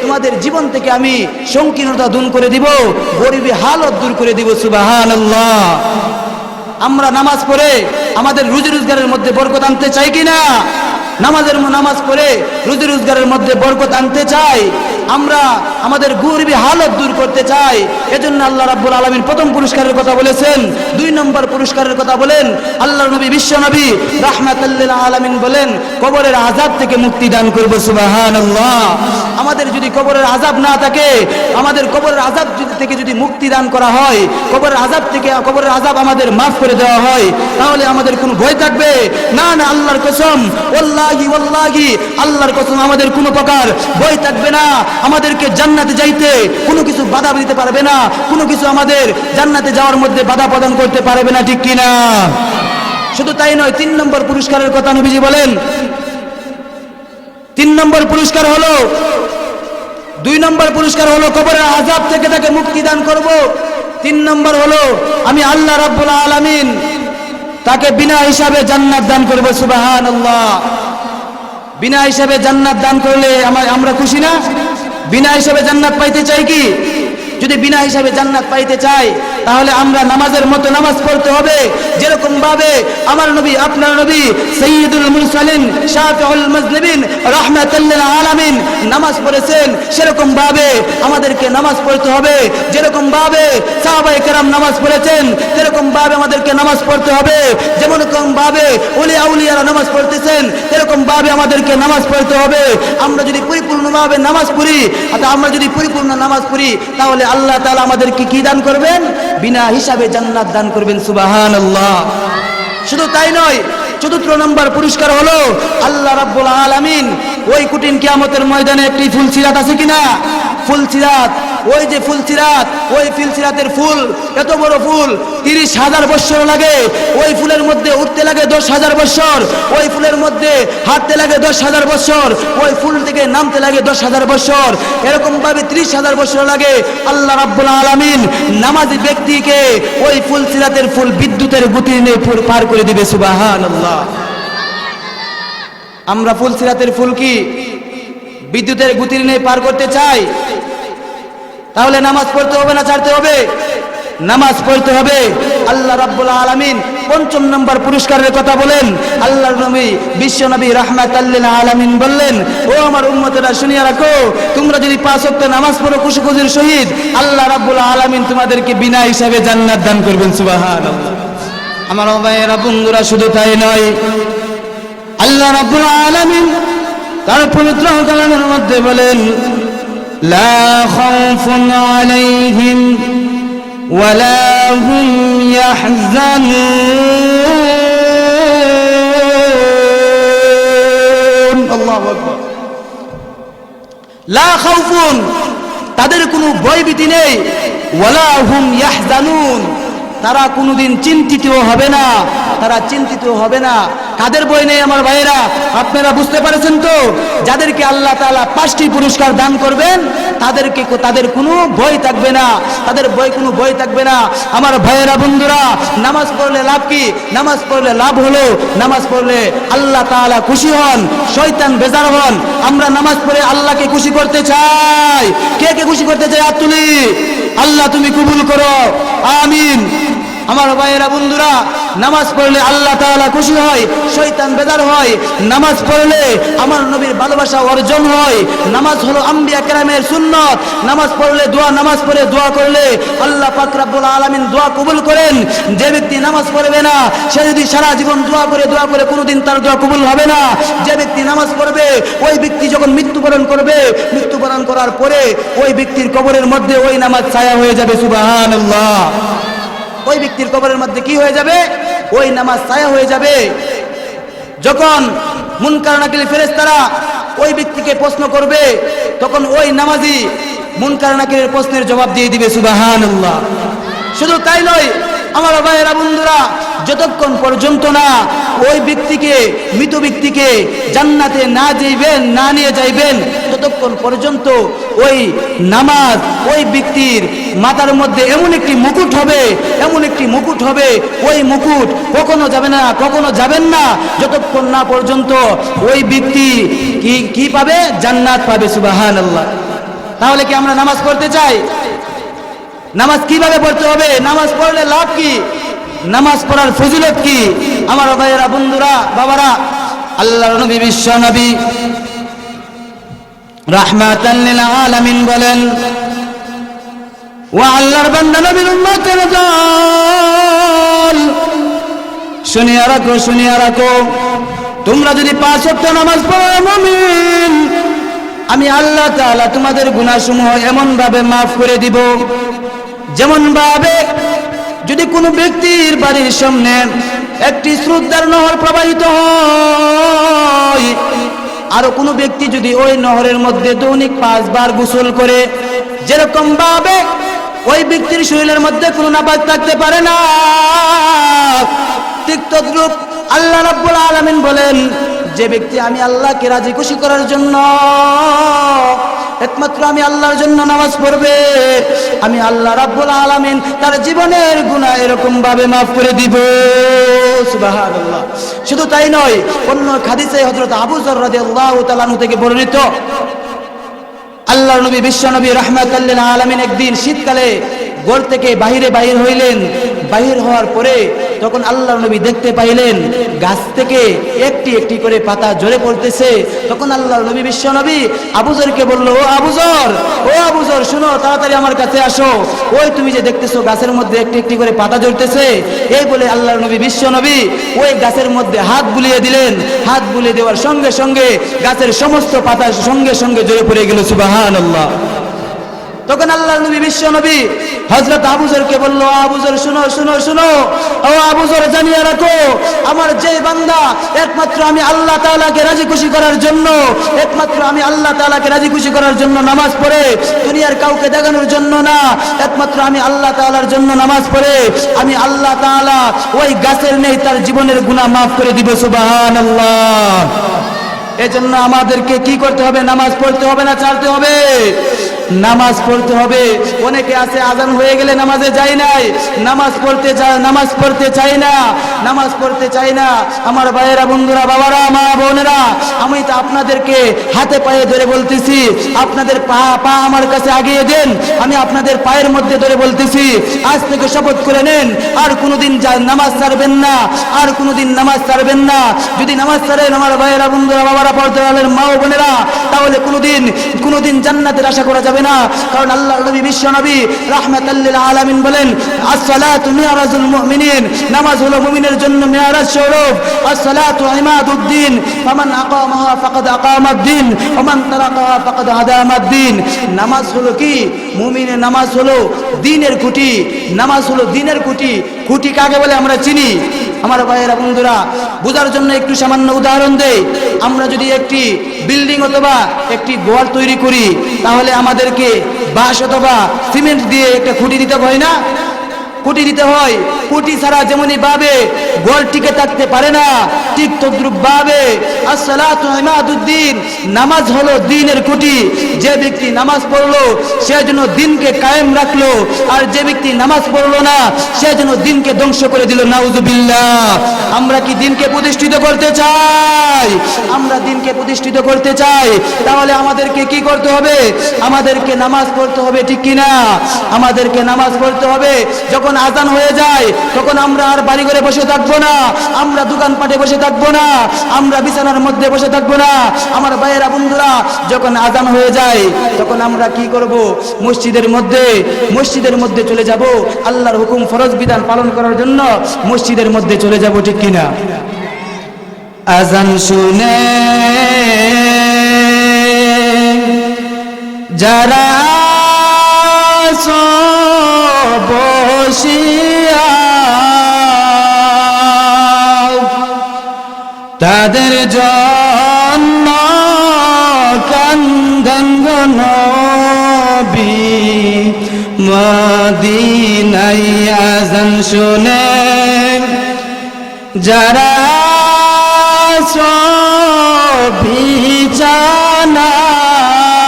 তোমাদের জীবন থেকে আমি সংকীর্ণতা দূর করে দিব, গরিবী হালত দূর করে দিব। সুবহানাল্লাহ। আমরা নামাজ পড়ে আমাদের রুজি রোজগারের মধ্যে বরকত আনতে চাই কিনা? নামাজ পড়ে রুজি রোজগারের মধ্যে বরকত আনতে চাই, আমরা আমাদের গরিবী হালত দূর করতে চাই। এজন্য আল্লাহ রাব্বুল আলামিন প্রথম পুরস্কারের কথা বলেছেন। 2 নম্বর পুরস্কারের কথা বলেন, আল্লাহর নবী বিশ্ব নবী রাহমাতাল লিল আলামিন বলেন, কবরের আযাব থেকে মুক্তি দান করব। সুবহানাল্লাহ। আমাদের যদি কবরের আযাব না থাকে, আমাদের কবরের আযাব থেকে যদি মুক্তি দান করা হয়, কবরের আযাব আমাদের মাফ করে দেওয়া হয়, তাহলে আমাদের কোনো ভয় থাকবে না? না, আল্লাহর কসম, ওয়াল্লাহি আল্লাহর কসম, আমাদের কোনো প্রকার ভয় থাকবে না। আমাদেরকে জান্নাতে যাইতে কোনো কিছু বাধা দিতে পারবে না, কোনো কিছু আমাদের জান্নাতে যাওয়ার মধ্যে বাধা প্রদান করতে পারবে না, ঠিক কিনা? শুধু তাই নয়, 3 নম্বর পুরস্কারের কথা নবীজি বলেন। 3 নম্বর পুরস্কার হলো, 2 নম্বর পুরস্কার হলো কবরের আযাব থেকে তাকে মুক্তি দান করব। 3 নম্বর হলো আমি আল্লাহ রাব্বুল আলামিন তাকে বিনা হিসাবে জান্নাত দান করব। সুবহানাল্লাহ। বিনা হিসাবে জান্নাত দান করলে আমরা খুশি না? বিনা হিসাবে জান্নাত পাইতে চাই কি? যদি বিনা হিসাবে জান্নাত পাইতে চাই, তাহলে আমরা নামাজের মতো নামাজ পড়তে হবে, যেরকম ভাবে আমার নবী, আপনার নবী সাইয়্যিদুল মুরসালিন শাফিউল মুজনিবিন রাহমাতাল লিল আলামিন নামাজ পড়েছেন, সেরকম ভাবে আমাদেরকে নামাজ পড়তে হবে। যেরকম ভাবে সাহাবায়ে কেরাম নামাজ পড়েছেন, সেরকম ভাবে আমাদেরকে নামাজ পড়তে হবে। যেমন ভাবে ওলি আউলিয়ারা নামাজ পড়তেছেন, সেরকম ভাবে আমাদেরকে নামাজ পড়তে হবে। আমরা যদি পরিপূর্ণভাবে নামাজ পড়ি, আমরা যদি পরিপূর্ণ নামাজ পড়ি, তাহলে আল্লাহ তাআলা আমাদেরকে কি দান করবেন? বিনা হিসাবে জান্নাত দান করবেন। সুবহানাল্লাহ। শুধু তাই নয়, 4 নম্বর পুরস্কার হলো আল্লাহ রাব্বুল আলামিন ওই কঠিন কিয়ামতের ময়দানে একটি ফুলসিরাত আছে কিনা? ফুলসিরাত, ওই যে ফুলসিরাত, ওই ফুলসিরাতের ফুল, এত বড় ফুল, 30,000 বছর লাগে। ওই ফুলের মধ্যে উঠতে লাগে 10,000 বছর, ওই ফুলের মধ্যে হাঁটতে লাগে 10,000 বছর, ওই ফুল থেকে নামতে লাগে 10,000 বছর, এরকম ভাবে 30,000 বছর লাগে। আল্লাহ রাব্বুল আলামিন নামাজি ব্যক্তিকে ওই ফুলসিরাতের ফুল বিদ্যুতের গতি নিয়ে পার করে দিবে। সুবহানাল্লাহ। আমরা ফুলসিরাতের ফুল কি বিদ্যুতের গতি নিয়ে পার করতে চাই? তাহলে নামাজ পড়তে হবে না ছাড়তে হবে? নামাজ পড়তে হবে। আল্লাহ রাব্বুল আলামিন ৫ম নম্বর পুরস্কারের কথা বলেন। আল্লাহর নবী বিশ্ব নবী রাহমাতাল লিল আলামিন বললেন, ও আমার উম্মতেরা শুনিয়া রাখো, তোমরা যদি ৫ ওয়াক্ত নামাজ পড়ো খুশি খুশির সহিত, আল্লাহ রাব্বুল আলামিন তোমাদেরকে বিনা হিসাবে জান্নাত দান করবেন। সুবহানাল্লাহ। আমার ভাইয়েরা বন্ধুরা, শুধু তাই নয়, আল্লাহ রাব্বুল আলামিন তার পবিত্র কালামের মধ্যে বলেন, লা খাউফুন আলাইহিম ওয়ালা হুম ইয়াহজানুন। আল্লাহু আকবার। লা খাউফুন, তাদের কোনো ভয়ভীতি নেই, ওয়ালা হুম ইয়াহজানুন, তারা কোনোদিন চিন্তিত হবে না, তারা চিন্তিত হবে না। কাদের ভয় নেই আমার ভাইয়েরা? আপনারা বুঝতে পারছেন তো? যাদেরকে আল্লাহ তাআলা 5টি পুরস্কার দান করবেন, তাদের কোনো ভয় থাকবে না, তাদের কোনো ভয় থাকবে না। আমার ভাইয়েরা বন্ধুরা, নামাজ পড়লে লাভ কি? নামাজ পড়লে লাভ হলো, নামাজ পড়লে আল্লাহ তাআলা খুশি হন, শয়তান বেজার হন। আমরা নামাজ পড়ে আল্লাহকে খুশি করতে চাই। কে কে খুশি করতে চাই? হাত তুলি। আল্লাহ তুমি কবুল করো, আমিন। আমার ভাইয়েরা বন্ধুরা, নামাজ পড়লে আল্লাহ তাআলা খুশি হয়, শয়তান বেজার হয়। নামাজ পড়লে আমার নবীর ভালোবাসা অর্জন হয়। নামাজ হলো আম্বিয়া কেরামের সুন্নত। নামাজ পড়লে নামাজ পড়ে দোয়া করলে আল্লাহ পাক রব্বুল আলামিন দোয়া কবুল করেন। যে ব্যক্তি নামাজ পড়বে না, সে যদি সারা জীবন দোয়া করে কোনোদিন তার দোয়া কবুল হবে না। যে ব্যক্তি নামাজ পড়বে, ওই ব্যক্তি যখন মৃত্যুবরণ করবে, মৃত্যুবরণ করার পরে ওই ব্যক্তির কবরের মধ্যে ওই নামাজ ছায়া হয়ে যাবে। সুবহানাল্লাহ। ওই ব্যক্তির কবরের মধ্যে কি হয়ে যাবে? ওই নামাজ ছায়া হয়ে যাবে। যখন মুনকার নাকির ফেরেশতারা ওই ব্যক্তিকে প্রশ্ন করবে, তখন ওই নামাজি মুনকার নাকিরের প্রশ্নের জবাব দিয়ে দিবে। সুবহানাল্লাহ। শুধু তাই নয় আমার ভাইয়েরা বন্ধুরা, যতক্ষণ পর্যন্ত না ওই ব্যক্তিকে, মৃত ব্যক্তিকে জান্নাতে না নিয়ে যাইবেন, ততক্ষণ পর্যন্ত ওই নামাজ ওই ব্যক্তির মাথার মধ্যে এমন একটি মুকুট হবে, ওই মুকুট কখনো যাবেন না যতক্ষণ না পর্যন্ত ওই ব্যক্তি কি পাবে? জান্নাত পাবে। সুবহানাল্লাহ। তাহলে কি আমরা নামাজ পড়তে চাই? নামাজ কিভাবে পড়তে হবে? নামাজ পড়লে লাভ কি? নামাজ পড়ার ফজিলত কি? আমার ভাইয়েরা বন্ধুরা বাবারা, আল্লাহর নবী বিশ্ব নবী রাহমাতাল লিল আলামিন বলেন, ও আল্লাহর বান্দা নবীর উম্মতের দল, শুনিয়া রাখো, তোমরা যদি 5 ওয়াক্ত নামাজ পড়ো মুমিন, আমি আল্লাহ তাআলা তোমাদের গুনাহসমূহ এমন ভাবে মাফ করে দিব, যেমন ভাবে যদি কোনো ব্যক্তির বাড়ির সামনে একটি স্রোতধার নহর প্রবাহিত হয়, আর কোনো ব্যক্তি যদি ওই নহরের মধ্যে দৈনিক 5 বার গোসল করে, যেরকম ভাবে ওই ব্যক্তির শরীরের মধ্যে কোনো নাপাক থাকতে পারে না, ঠিক তদ্রূপ আল্লাহ রাব্বুল আলামিন বলেন, যে ব্যক্তি আমি আল্লাহকে রাজি খুশি করার জন্য, একমাত্র আমি আল্লাহর জন্য নামাজ পড়বে, আমি আল্লাহ রাব্বুল আলামিন তার জীবনের গুনাহ এরকম ভাবে মাফ করে দিব। সুবহানাল্লাহ। শুধু তাই নয়, অন্য হাদিসে হযরত আবু যর রাদিয়াল্লাহু তাআলা আনহু থেকে বর্ণিত, আল্লাহর নবী বিশ্ব নবী রাহমাতাল লিল আলামিন একদিন শীতকালে ঘর থেকে বাহির হইলেন। বাহির হওয়ার পরে তখন আল্লাহর নবী দেখতে পাইলেন গাছ থেকে একটি একটি করে পাতা ঝরে পড়তেছে। তখন আল্লাহর নবী বিশ্ব নবী আবু যরকে বলল, ও আবু যর শুনো, তাড়াতাড়ি আমার কাছে আসো, ওই তুমি যে দেখতেছো গাছের মধ্যে একটি একটি করে পাতা ঝরতেছে। এই বলে আল্লাহর নবী বিশ্ব নবী ওই গাছের মধ্যে হাত বুলিয়ে দিলেন। হাত বুলিয়ে দেওয়ার সঙ্গে সঙ্গে গাছের সমস্ত পাতা সঙ্গে সঙ্গে ঝরে পড়ে গেল। সুবহানাল্লাহ। তখন আল্লাহর নবী বিশ্ব নবী হযরত আবু যরকে বলল, আবু যর শুনো, ও আবু যর জানিয়ে রাখো, আমার যে বান্দা একমাত্র আমি আল্লাহ তাআলাকে রাজি খুশি করার জন্য নামাজ পড়ে, দুনিয়ার কাউকে দেখানোর জন্য না, একমাত্র আমি আল্লাহ তাআলার জন্য নামাজ পড়ে, আমি আল্লাহ তাআলা ওই গাছের নেই তার জীবনের গুনাহ মাফ করে দিব। সুবহানাল্লাহ। এজন্য আমাদেরকে কি করতে হবে? নামাজ পড়তে হবে না ছাড়তে হবে? নামাজ পড়তে হবে। অনেকে আছে আজান হয়ে গেলে নামাজে যায় নাই, নামাজ পড়তে চাই না, নামাজ পড়তে চাই না। আমার ভাইয়েরা, বন্ধুরা, বাবারা, মা বোনেরা, আমি তো আপনাদেরকে হাতে পায়ে ধরে বলতেছি, আপনাদের পা আমার কাছে আগিয়ে দেন, আমি আপনাদের পায়ের মধ্যে ধরে বলতেছি, আজ থেকে শপথ করে নেন আর কোনোদিন নামাজ ছাড়বেন না, আর কোনোদিন নামাজ ছাড়বেন না। যদি নামাজ ছাড়েন আমার ভাইয়েরা, বন্ধুরা, বাবারা, পর্দার আলের মা ও বোনেরা, তাহলে কোনোদিন জান্নাতের আশা করা যাবে না। কারণ আল্লাহর নবী, বিশ্ব নবী রাহমাতাল লিল আলামিন বলেন, আসসালাতু মিরাজুল মুমিনিন, নামাজ হলো মুমিনের জন্য মিরাজ স্বরূপ। আসসালাতু ইমাদুদ্দিন, ফামান আকামাহা ফাকাদ আকামাদ্দিন ওয়া মান তারাকাহা ফাকাদ আদামাদ্দিন। নামাজ হলো কি? মুমিনের নামাজ হলো দ্বীনের খুঁটি, নামাজ হলো দ্বীনের খুঁটি। খুঁটি কাকে বলে আমরা চিনি। আমার ভাইয়েরা, বন্ধুরা, বোঝার জন্য একটু সামান্য উদাহরণ দেই। আমরা যদি একটি বিল্ডিং অথবা একটি ঘর তৈরি করি, তাহলে আমাদেরকে বাঁশ অথবা সিমেন্ট দিয়ে একটা খুঁটি দিতে হয় না? খুঁটি দিতে হয়। খুঁটি ছাড়া যেমনই ভাবে ঘর টিকে থাকতে পারে না, ঠিক তদ্রুপ ভাবে আসসালাতু ইমাদুদ্দিন, নামাজ হলো দ্বীনের খুঁটি। যে ব্যক্তি নামাজ পড়লো সে যেন দ্বীনকে কায়েম রাখলো, আর যে ব্যক্তি নামাজ পড়লো না সে যেন দ্বীনকে ধ্বংস করে দিল। নাউজুবিল্লাহ। আমরা কি দ্বীনকে প্রতিষ্ঠিত করতে চাই? আমরা দ্বীনকে প্রতিষ্ঠিত করতে চাই। তাহলে আমাদেরকে কি করতে হবে? আমাদেরকে নামাজ পড়তে হবে, ঠিক কিনা? আমাদেরকে নামাজ পড়তে হবে। যখন আজান হয়ে যায় তখন আমরা আর বাড়ি ঘরে বসে থাকবো না, আমরা দোকানপাটে বসে থাকবো না, আমরা বিছানার মধ্যে বসে থাকবো না। আমার ভাইয়েরা, বন্ধুরা, যখন আজান হয়ে যায় তখন আমরা কি করব? মসজিদের মধ্যে চলে যাব, আল্লাহর হুকুম ফরজ বিধান পালন করার জন্য মসজিদের মধ্যে চলে যাব, ঠিক কিনা? আজান শুনে যারা বসিয়া তাদের জন্য কান্দেন গো নবী মদিনায়। আজান শুনে যারা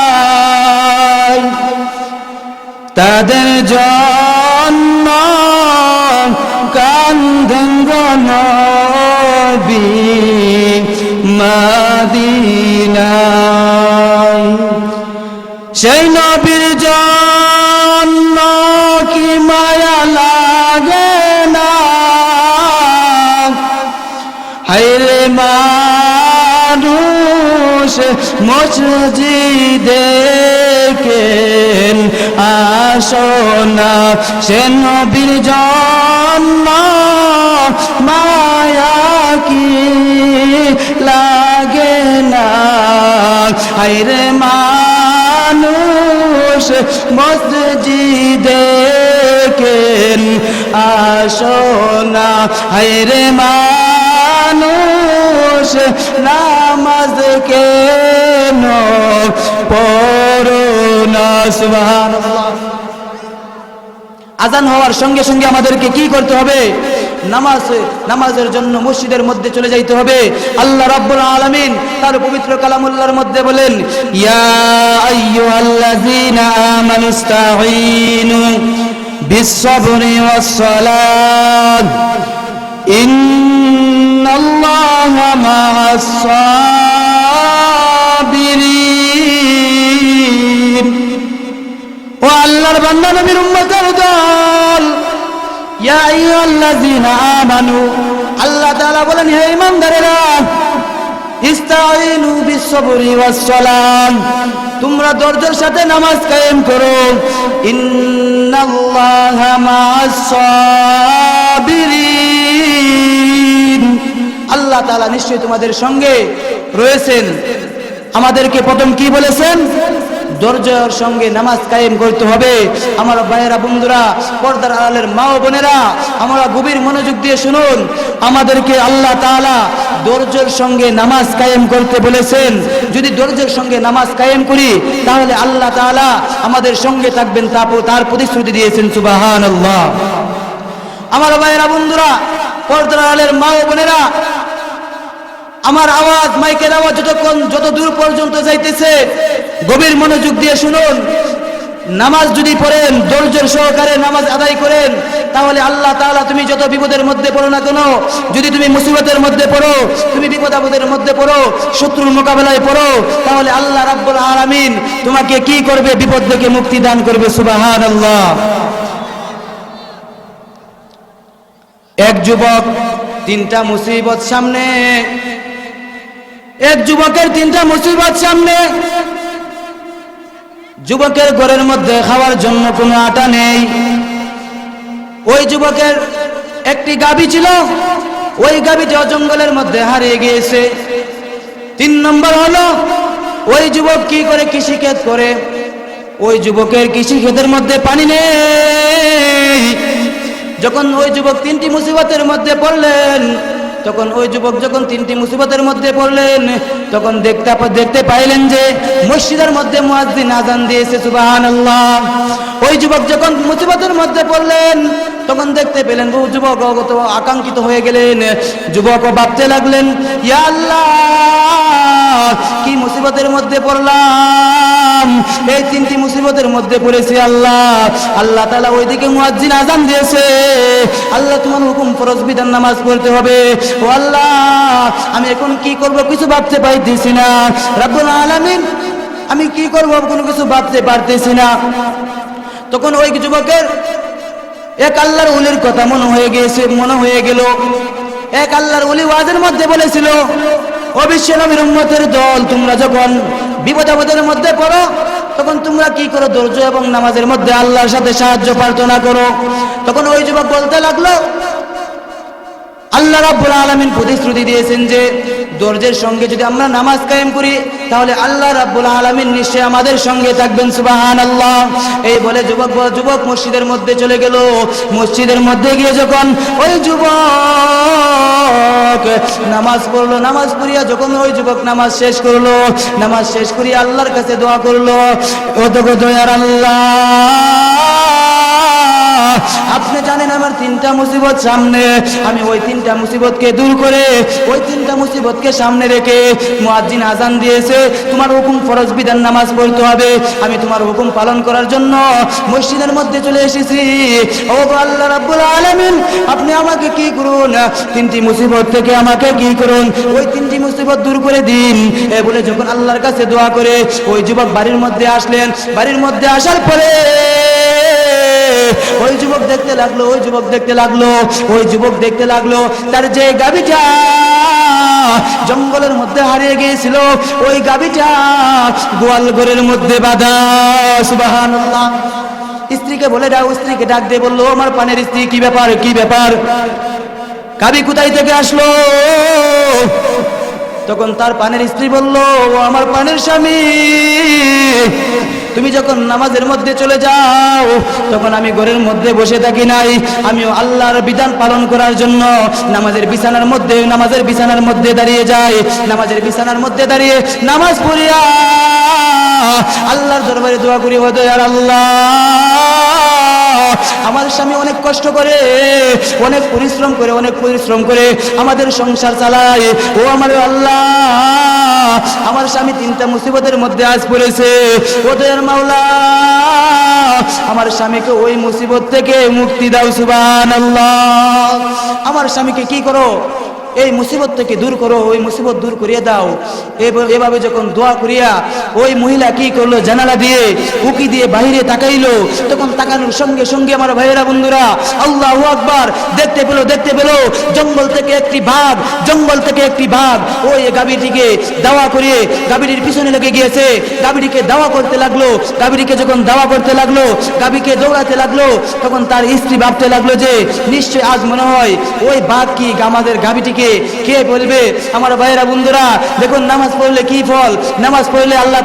বিছানায় তাদের জন্য কান্দেন গো নবী মদিনায়। সেই নবীর জন্য কি মায়া লাগে না? হায়রে মানুষ মসজিদে কেন আসো না? সে নবীর জন্য মায়া কি লাগে না? হায়রে মানুষ মসজিদে কেন আসো না? হায়রে মানুষ নামাজ কেন পড়ো না? সুবহানাল্লাহ। আজান হওয়ার সঙ্গে সঙ্গে আমাদেরকে কি করতে হবে? নামাজের জন্য মসজিদের মধ্যে চলে যাইতে হবে। আল্লাহ রাব্বুল আলামিন তার পবিত্র কালামুল্লাহর মধ্যে বলেন, ইয়া আইয়ুহাল্লাযীনা আমানুস্তাঈনু বিস-সাবরি ওয়াস-সালাত ইন্নাল্লাহা মা'আস-সাবিরিন। ও আল্লাহর বান্দা, নবীর উম্মতের দল, ইয়া আইয়ুহাল্লাযীনা আমানু, আল্লাহ তাআলা বলেন, হে ঈমানদারেরা, ইস্তাঈনু বিস-সাবরি ওয়াস-সালাত, তোমরা ধৈর্যের সাথে নামাজ কায়েম করো। ইন্নাল্লাহা মা'আস-সাবিরিন, আল্লাহ তাআলা নিশ্চয়ই তোমাদের সঙ্গে রয়েছেন। আমাদেরকে প্রথম কি বলেছেন? ধৈর্যের সঙ্গে নামাজ কায়েম করতে হবে। আমার ভাইয়েরা, বন্ধুরা, পর্দার আড়ালের মা ও বোনেরা, আমরা গভীর মনোযোগ দিয়ে শুনুন। আমাদেরকে আল্লাহ তাআলা ধৈর্যের সঙ্গে নামাজ কায়েম করতে বলেছেন। যদি ধৈর্যের সঙ্গে নামাজ কায়েম করি তাহলে আল্লাহ তাআলা আমাদের সঙ্গে থাকবেন, তার প্রতিশ্রুতি দিয়েছেন। সুবহানাল্লাহ। আমার ভাইয়েরা, বন্ধুরা, পর্দার আড়ালের মা ও বোনেরা, আমার আওয়াজ, মাইকের আওয়াজ যত দূর পর্যন্ত যাইতেছে গভীর মনোযোগ দিয়ে শুনুন। নামাজ যদি পড়েন, ধৈর্যের সহকারে নামাজ আদায় করেন, তাহলে আল্লাহ তাআলা তুমি যত বিপদের মধ্যে পড়ো না কেন, যদি তুমি মুসিবতের মধ্যে পড়ো, তুমি বিপদ আপদের মধ্যে পড়ো, শত্রুর মোকাবেলায় পড়ো, তাহলে আল্লাহ রাব্বুল আলামিন তোমাকে কি করবে? বিপদ থেকে মুক্তি দান করবে। সুবহানাল্লাহ। এক যুবক, তিনটা মুসিবত সামনে। এক যুবকের তিনটা মুসিবত সামনে। যুবকের ঘরের মধ্যে খাওয়ার জন্য কোনো আটা নেই। ওই যুবকের একটি গাভী ছিল, ওই গাভীটা জঙ্গলের মধ্যে হারিয়ে গিয়েছে। 3 নম্বর হলো, ওই যুবক কি করে? কৃষিক্ষেত করে। ওই যুবকের কৃষিক্ষেতের মধ্যে পানি নেই। যখন ওই যুবক 3টি মুসিবতের মধ্যে পড়লেন, তখন ওই যুবক যখন 3টি মুসিবতের মধ্যে পড়লেন, তখন দেখতে পাইলেন যে মসজিদের মধ্যে মুয়াজ্জিন আযান দিয়েছে। সুবহানাল্লাহ। ওই যুবক যখন মুসিবতের মধ্যে পড়লেন, তখন দেখতে পেলেন বহু যুবক অগত আকাঙ্ক্ষিত হয়ে গেলেন। যুবকও ভাবতে লাগলেন, ইয়া আল্লাহ, কি মুসিবতের মধ্যে পড়লাম, এই 3টি মুসিবতের মধ্যে পড়েছি। আল্লাহ তাআলা ওইদিকে মুয়াজ্জিন আযান দিয়েছে, আল্লাহ তোমার হুকুম ফরজ বিধান নামাজ পড়তে হবে। ও আল্লাহ, আমি এখন কি করব কিছু ভাবতে পাইতেছি না। রব্বুল আলামিন, আমি কি করব কোনো কিছু ভাবতে পারতেছি না। তখন ওই যুবকের এক আল্লাহর ওলির কথা মনে হয়ে গেল। এক আল্লাহর ওলি ওয়াজের মধ্যে বলেছিল, ও বিশ্ব নবীর উম্মতের দল, তোমরা যখন বিপদ আপদের মধ্যে পড়ো, তখন তোমরা কি করো? ধৈর্য এবং নামাজের মধ্যে আল্লাহর সাথে সাহায্য প্রার্থনা করো। তখন ওই যুবক বলতে লাগলো, আল্লাহ রাব্বুল আলামিন প্রতিশ্রুতি দিয়েছেন যে ধৈর্যের সঙ্গে যদি আমরা নামাজ কায়েম করি, তাহলে আল্লাহ রাব্বুল আলামিন নিশ্চয়ই আমাদের সঙ্গে থাকবেন। সুবহানাল্লাহ। এই বলে যুবক মসজিদের মধ্যে চলে গেল। মসজিদের মধ্যে গিয়ে যখন ওই যুবক নামাজ পড়লো, নামাজ পড়িয়া যখন ওই যুবক নামাজ শেষ করলো, নামাজ শেষ করিয়া আল্লাহর কাছে দোয়া করলো, ও তো দয়ার আল্লাহ, আপনি জানেন আমার 3টা মুসিবত সামনে, আমি ওই 3টা মুসিবতকে দূর করে, ওই 3টা মুসিবতকে সামনে রেখে মুয়াজ্জিন আযান দিয়েছে, তোমার হুকুম ফরজ বিধান নামাজ পড়তে হবে, আমি তোমার হুকুম পালন করার জন্য মসজিদের মধ্যে চলে এসেছি। ও আল্লাহ রাব্বুল আলামিন, আপনি আমাকে কি করুন? 3টি মুসিবত থেকে আমাকে কি করুন? ওই 3টি মুসিবত দূর করে দিন। এ বলে যখন আল্লাহর কাছে দোয়া করে ওই যুবক বাড়ির মধ্যে আসলেন। বাড়ির মধ্যে আসার পরে ওই যুবক দেখতে লাগলো তার যে গাভীটা জঙ্গলের মধ্যে হারিয়ে গিয়েছিল, ওই গাভীটা গোয়াল ঘরের মধ্যে বাঁধা। সুবহানাল্লাহ। স্ত্রীকে বলে দাও, স্ত্রীকে ডাক দিয়ে বললো, আমার পানের স্ত্রী, কি ব্যাপার, গাভী কোথায় থেকে আসলো? তখন তার পানের স্ত্রী বলল, ও আমার পানের স্বামী, তুমি যখন নামাজের মধ্যে চলে যাও, তখন আমি ঘরের মধ্যে বসে থাকি নাই, আমিও আল্লাহর বিধান পালন করার জন্য নামাজের বিছানার মধ্যে দাঁড়িয়ে যাই। নামাজের বিছানার মধ্যে দাঁড়িয়ে নামাজ পড়িয়া আল্লাহর দরবারে দোয়া করি, ও দয়ার আল্লাহ, আমার স্বামী অনেক কষ্ট করে, অনেক পরিশ্রম করে আমাদের সংসার চালায়। ও আমার আল্লাহ, আমার স্বামী 3টা মুসিবতের মধ্যে আজ পড়েছে। ও দয়ার মাওলা, আমার স্বামীকে ওই মুসিবত থেকে মুক্তি দাও। সুবহানাল্লাহ। আমার স্বামীকে কি করো? এই মুসিবত থেকে দূর করো, ওই মুসিবত দূর করিয়ে দাও। এভাবে যখন দোয়া করিয়া ওই মহিলা কি করলো? জানালা দিয়ে উকি দিয়ে বাইরে তাকাইলো। তখন তাকানোর সঙ্গে সঙ্গে আমার ভাইয়েরা বন্ধুরা, আল্লাহু আকবার, দেখতে পেল জঙ্গল থেকে একটি বাঘ ওই গাভীটিকে দাওয়া করিয়ে গাভীটির পিছনে লেগে গিয়েছে। গাভীটিকে দাওয়া করতে লাগলো। গাভীটিকে যখন দাওয়া করতে লাগলো, গাভীকে দৌড়াতে লাগলো, তখন তার স্ত্রী ভাবতে লাগলো যে নিশ্চয় আজ মনে হয় ওই বাঘ কি আমাদের গাভীটিকে কে বলবে? আমার ভাইয়েরা বন্ধুরা, দেখুন নামাজ পড়লে কি ফল, নামাজ পড়লে আল্লাহ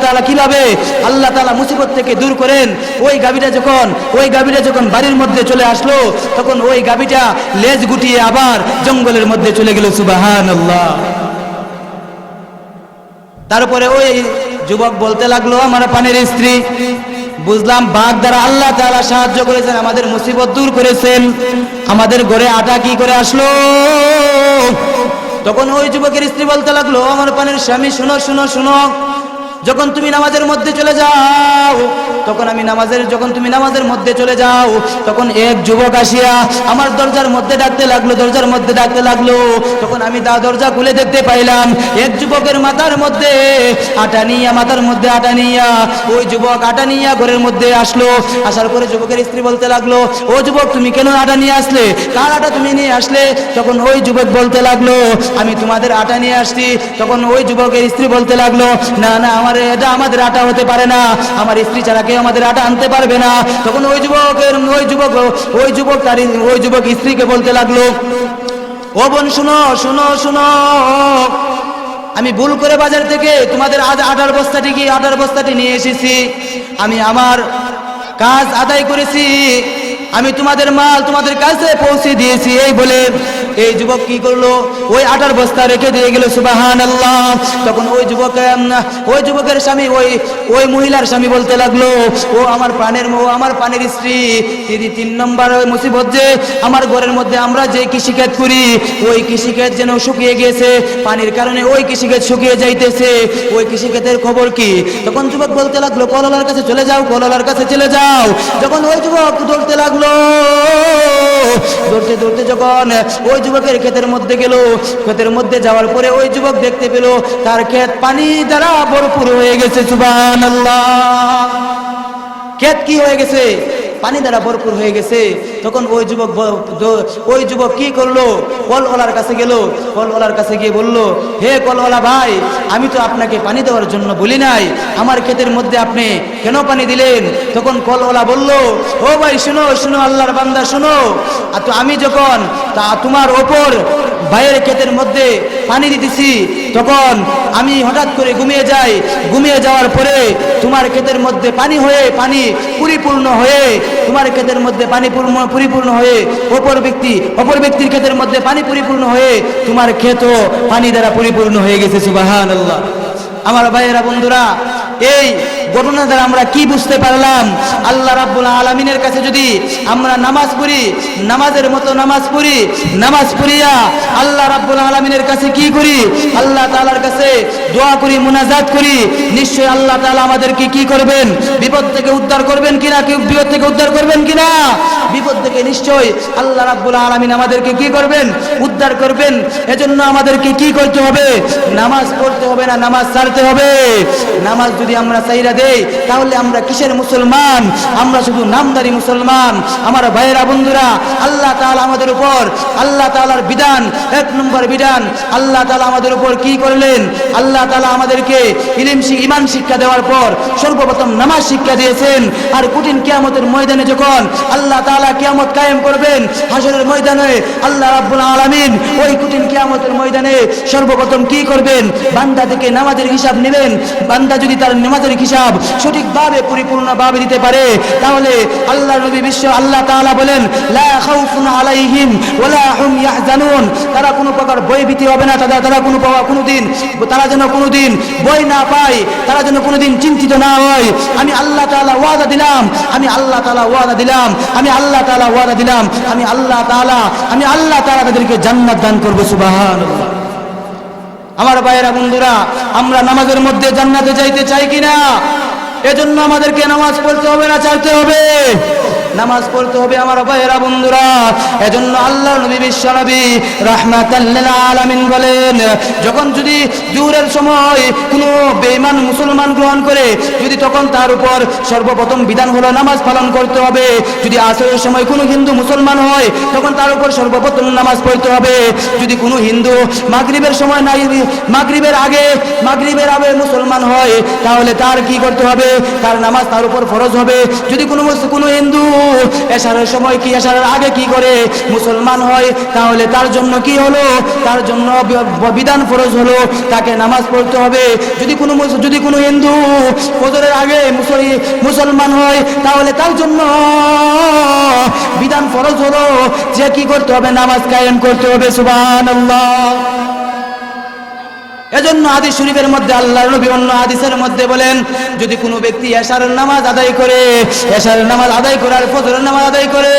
তাআলা মুসিবত থেকে দূর করেন। ওই গাভীটা যখন বাড়ির মধ্যে চলে আসলো, তখন ওই গাভীটা লেজ গুটিয়ে আবার জঙ্গলের মধ্যে চলে গেল। সুবহানাল্লাহ। তারপরে ওই যুবক বলতে লাগলো, আমার পানের স্ত্রী, বুঝলাম বাঘ দ্বারা আল্লাহ তাআলা সাহায্য করেছেন, আমাদের মুসিবত দূর করেছেন, আমাদের ঘরে আটা কি করে আসলো? তখন ওই যুবকের স্ত্রী বলতে লাগলো, আমার পানের স্বামী, শুনো, যখন তুমি নামাজের মধ্যে চলে যাও, যখন তুমি নামাজের মধ্যে চলে যাও, তখন এক যুবক আসিয়া আমার দরজার মধ্যে ডাকতে লাগলো। তখন আমি দরজা খুলে দেখতে পাইলাম এক যুবকের মাথার মধ্যে আটা নিয়া ওই যুবক আটা নিয়া ঘরের মধ্যে আসলো। আসার পরে যুবকের স্ত্রী বলতে লাগলো, ও যুবক, তুমি কেন আটা নিয়ে আসলে? কার আটা তুমি নিয়ে আসলে? তখন ওই যুবক বলতে লাগলো, আমি তোমাদের আটা নিয়ে আসছি। তখন ওই যুবকের স্ত্রী বলতে লাগলো, না, এটা আমাদের আটা হতে পারে না, আমার স্ত্রী ছাড়া কেউ আমাদের আটা আনতে পারবে না। তখন ওই যুবক স্ত্রীকে বলতে লাগলো, ও বোন, শুনো, আমি ভুল করে বাজার থেকে তোমাদের আটার বস্তাটি নিয়ে এসেছি। আমি আমার কাজ আদায় করেছি, আমি তোমাদের মাল তোমাদের কাছে পৌঁছে দিয়েছি। এই বলে এই যুবক কি করলো, ওই আটার বস্তা রেখে দিয়ে গেল। সুবহানাল্লাহ। তখন ওই যুবকের স্বামী, ওই মহিলার স্বামী বলতে লাগলো, ও আমার প্রাণের স্ত্রী, তিনি 3 নম্বর মুসিবত যে আমার ঘরের মধ্যে আমরা যে কৃষিকাজ করি, ওই কৃষিকাজ যেন শুকিয়ে গিয়েছে, পানির কারণে ওই কৃষিকাজ শুকিয়ে যাইতেছে, ওই কৃষিকাজের খবর কি? তখন যুবক বলতে লাগলো, কলওয়ালার কাছে চলে যাও। যখন ওই যুবক দৌড়তে লাগলো, দৌড়তে যখন ওই যুবকের ক্ষেতের মধ্যে গেল, ক্ষেতের মধ্যে যাওয়ার পরে ওই যুবক দেখতে পেল তার ক্ষেত পানি দ্বারা ভরপুর হয়ে গেছে। সুবহানাল্লাহ। ক্ষেত কি হয়ে গেছে? পানি দ্বারা ভরপুর হয়ে গেছে। তখন ওই যুবক কি করলো, কলওয়ালার কাছে গেল। কলওয়ালার কাছে গিয়ে বলল, হে কলওয়ালা ভাই, আমি তো আপনাকে পানি দেওয়ার জন্য বলি নাই, আমার ক্ষেতের মধ্যে আপনি কেন পানি দিলেন? তখন কলওয়ালা বলল, ও ভাই, শুনো, আল্লাহর বান্দা, শুনো, তো আমি যখন তোমার ওপর ভাইয়ের ক্ষেতের মধ্যে পানি দিতেছি, তখন আমি হঠাৎ করে ঘুমিয়ে যাওয়ার পরে তোমার ক্ষেতের মধ্যে পানি পরিপূর্ণ হয়ে, তোমার ক্ষেতের মধ্যে পানি পরিপূর্ণ হয়ে অপর ব্যক্তির ক্ষেতের মধ্যে পানি পরিপূর্ণ হয়ে তোমার ক্ষেতও পানি দ্বারা পরিপূর্ণ হয়ে গেছে। সুবহানাল্লাহ। আমার ভাইয়েরা, বন্ধুরা, এই ঘটনা দ্বারা আমরা কি বুঝতে পারলাম? আল্লাহ রাব্বুল আলামিনের কাছে যদি আমরা নামাজ পড়ি, নামাজের মতো নামাজ পড়িয়া আল্লাহ রাব্বুল আলামিনের কাছে কি করি? আল্লাহ তাআলার কাছে দোয়া করি, মুনাজাত করি, নিশ্চয়ই আল্লাহ তাআলা আমাদেরকে কি করবেন? বিপদ থেকে উদ্ধার করবেন কিনা? বিপদ থেকে নিশ্চয়ই আল্লাহ রাব্বুল আলামিন আমাদেরকে কি করবেন? উদ্ধার করবেন। এজন্য আমাদেরকে কি করতে হবে? নামাজ পড়তে হবে না, নামাজ ছাড়তে হবে। নামাজ যদি আমরা ছাইরা দেই, তাহলে আমরা কিসের মুসলমান? আমরা শুধু নামদারি মুসলমান। আমার ভাইয়েরা, বন্ধুরা, আল্লাহ তাআলা আমাদের উপর, আল্লাহ তাআলার বিধান, 1 নম্বর বিধান, আল্লাহ তাআলা আমাদের উপর কি করলেন? আল্লাহ তাআলা আমাদেরকে ঈমান শিক্ষা দেওয়ার পর সর্বপ্রথম নামাজ শিক্ষা দিয়েছেন। আর কঠিন কিয়ামতের ময়দানে যখন আল্লাহ তাআলা কিয়ামত কায়েম করবেন, হাশরের ময়দানে আল্লাহ রাব্বুল আলামিন ওই কঠিন কিয়ামতের ময়দানে সর্বপ্রথম কি করবেন? বান্দা থেকে নামাজের হিসাব নেবেন। বান্দা যদি তার নামাজের হিসাব সঠিকভাবে পরিপূর্ণভাবে দিতে পারে, তাহলে আল্লাহ তাআলা বলেন, লা খাউফুন আলাইহিম ওয়ালা হুম ইয়াহজানুন, তারা কোনো প্রকার ভয়ভীতি হবে না, তারা যেন কোনোদিন ভয় না পায়, তারা যেন কোনোদিন চিন্তিত না হয়। আমি আল্লাহ তাআলা ওয়াদা দিলাম, আমি আল্লাহ তাআলা তাদেরকে জান্নাত দান করব। সুবহানাল্লাহ। আমার ভাইয়েরা, বন্ধুরা, আমরা নামাজের মধ্যে জান্নাতে যাইতে চাই কিনা? এজন্য আমাদেরকে নামাজ পড়তে হবে না ছাড়তে হবে? নামাজ পড়তে হবে। আমার ভাইয়েরা, বন্ধুরা, এজন্য আল্লাহর নবী বিশ্বনবী রাহমাতাল লিল আলামিন বলেন, যখন যদি জোহরের সময় কোনো বেঈমান মুসলমান গ্রহণ করে, যদি তখন তার উপর সর্বপ্রথম বিধান হলো নামাজ পালন করতে হবে। যদি আসরের সময় কোনো হিন্দু মুসলমান হয়, তখন তার উপর সর্বপ্রথম নামাজ পড়তে হবে। যদি কোনো হিন্দু মাগরিবের সময় মাগরিবের আগে মুসলমান হয়, তাহলে তার কি করতে হবে? তার নামাজ তার উপর ফরজ হবে। যদি কোনো হিন্দু এশারের সময় এশারের আগে কি করে মুসলমান হয়, তাহলে তার জন্য কি হলো? তার জন্য বিধান ফরজ হলো, তাকে নামাজ পড়তে হবে। যদি কোনো হিন্দু ফজরের আগে মুসলমান হয়, তাহলে তার জন্য বিধান ফরজ হলো, যে কি করতে হবে? নামাজ কায়েম করতে হবে। সুবহানাল্লাহ। এজন্য হাদিস শরীফের মধ্যে আল্লাহর নবী অন্য হাদিসের মধ্যে বলেন, যদি কোনো ব্যক্তি এশারের নামাজ আদায় করে আর ফজরের নামাজ আদায় করে,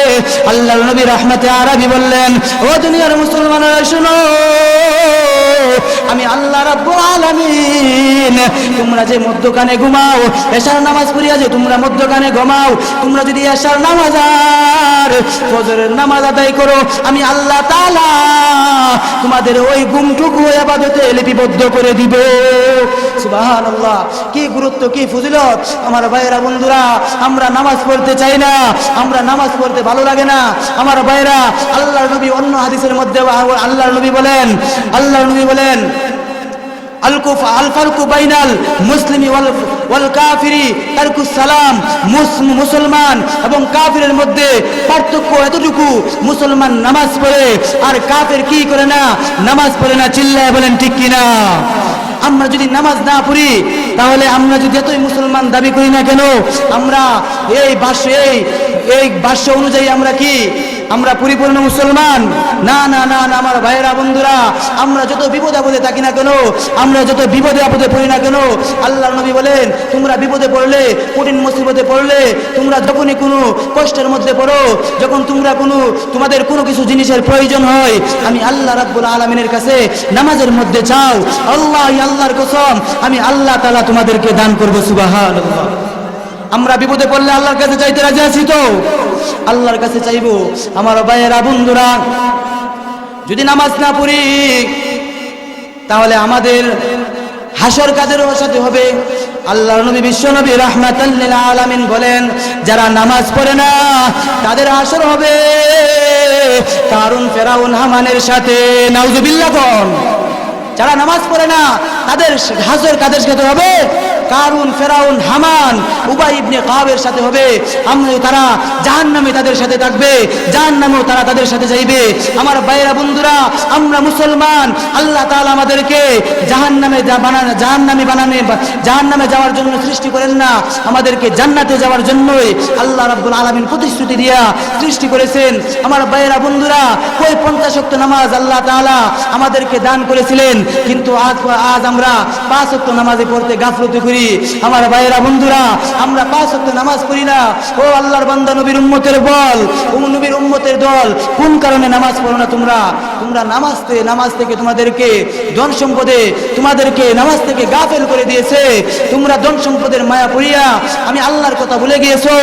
আল্লাহর নবী রাহমাতে আরবি বললেন, ও দুনিয়ার মুসলমানেরা শুনো, আমি আল্লাহ রাব্বুল আলামিন আলামিন তোমরা যে মধ্যখানে ঘুমাও এশার নামাজ পড়িয়া যে তোমরা মধ্যখানে ঘুমাও তোমরা যদি এশার নামাজ আর ফজরের নামাজ আদায় করো আমি আল্লাহ তাআলা তোমাদের ওই ঘুমটুকু ইবাদতে লিপিবদ্ধ করে দিব সুবহানাল্লাহ কি গুরুত্ব কি ফজিলত আমার ভাইয়েরা বন্ধুরা আমরা নামাজ পড়তে চাই না আমরা নামাজ পড়তে ভালো লাগে না আমার ভাইয়েরা আল্লাহর নবী অন্য হাদিসের মধ্যে আল্লাহর নবী বলেন আল ফারকু বাইনাল মুসলিমি ওয়াল কাফিরি তারকুস সালাম মুসলমান এবং কাফিরের মধ্যে পার্থক্য এতটুকু মুসলমান নামাজ পড়ে আর কাফির কি করে না নামাজ পড়ে না চিল্লায় বলেন ঠিক কিনা আমরা যদি নামাজ না পড়ি তাহলে আমরা যদি এতই মুসলমান দাবি করি না কেন আমরা এই ভাষ্য অনুযায়ী আমরা কি আমরা পরিপূর্ণ মুসলমান না না না না আমার ভাইয়েরা বন্ধুরা আমরা যত বিপদে আপদে থাকি না কেন আমরা যত বিপদে আপদে পড়ি না কেন আল্লাহর নবী বলেন তোমরা বিপদে পড়লে কঠিন মুসিবতে পড়লে তোমরা যখনই কোনো কষ্টের মধ্যে পড়ো যখন তোমাদের কোনো কিছু জিনিসের প্রয়োজন হয় আমি আল্লাহ রাব্বুল আলামিনের কাছে নামাজের মধ্যে চাও আল্লাহর কসম আমি আল্লাহ তাআলা তোমাদেরকে দান করব সুবহানাল্লাহ আমরা বিপদে পড়লে আল্লাহর কাছে চাইতে রাজি আছি তো আল্লাহর কাছে চাইবো আমার ভাইয়েরা বন্ধুরা যদি নামাজ না পড়ি তাহলে আমাদের হাসর কাদের সাথে হবে আল্লাহর নবী বিশ্ব নবী রাহমাতাল লিল আলামিন বলেন যারা নামাজ পড়ে না তাদের হাসর হবে কারুন ফেরাউন হামানের সাথে নাউজুবিল্লাহ কোন যারা নামাজ পড়ে না তাদের হাসর কাদের সাথে হবে কারুন ফেরাউন হামান উবাই ইবনে কাবের সাথে হবে তারা জাহান্নামে তাদের সাথে থাকবে জাহান্নামেও তারা তাদের সাথে যাইবে আমার ভাইয়েরা বন্ধুরা আমরা মুসলমান আল্লাহ তাআলা আমাদেরকে জাহান্নামে যাওয়ার জন্য সৃষ্টি করেন না আমাদেরকে জান্নাতে যাওয়ার জন্যই আল্লাহ রাব্বুল আলামিন প্রতিশ্রুতি দিয়া সৃষ্টি করেছেন আমার ভাইয়েরা বন্ধুরা কই 50 ওয়াক্ত নামাজ আল্লাহ তাআলা আমাদেরকে দান করেছিলেন কিন্তু আজ আমরা 5 ওয়াক্ত নামাজে পড়তে গাফলতি করি আমার ভাইয়েরা বন্ধুরা আমরা 5 ওয়াক্ত নামাজ পড়ি না ও আল্লাহর বান্দা নবীর উম্মতের বল ও নবীর উম্মতের দল কোন কারণে নামাজ পড়ো না তোমরা নামাজ থেকে তোমাদেরকে ধন সম্পদে তোমাদেরকে নামাজ থেকে গাফেল করে দিয়েছে তোমরা ধন সম্পদের মায়া পড়িয়া আমি আল্লাহর কথা ভুলে গিয়েছো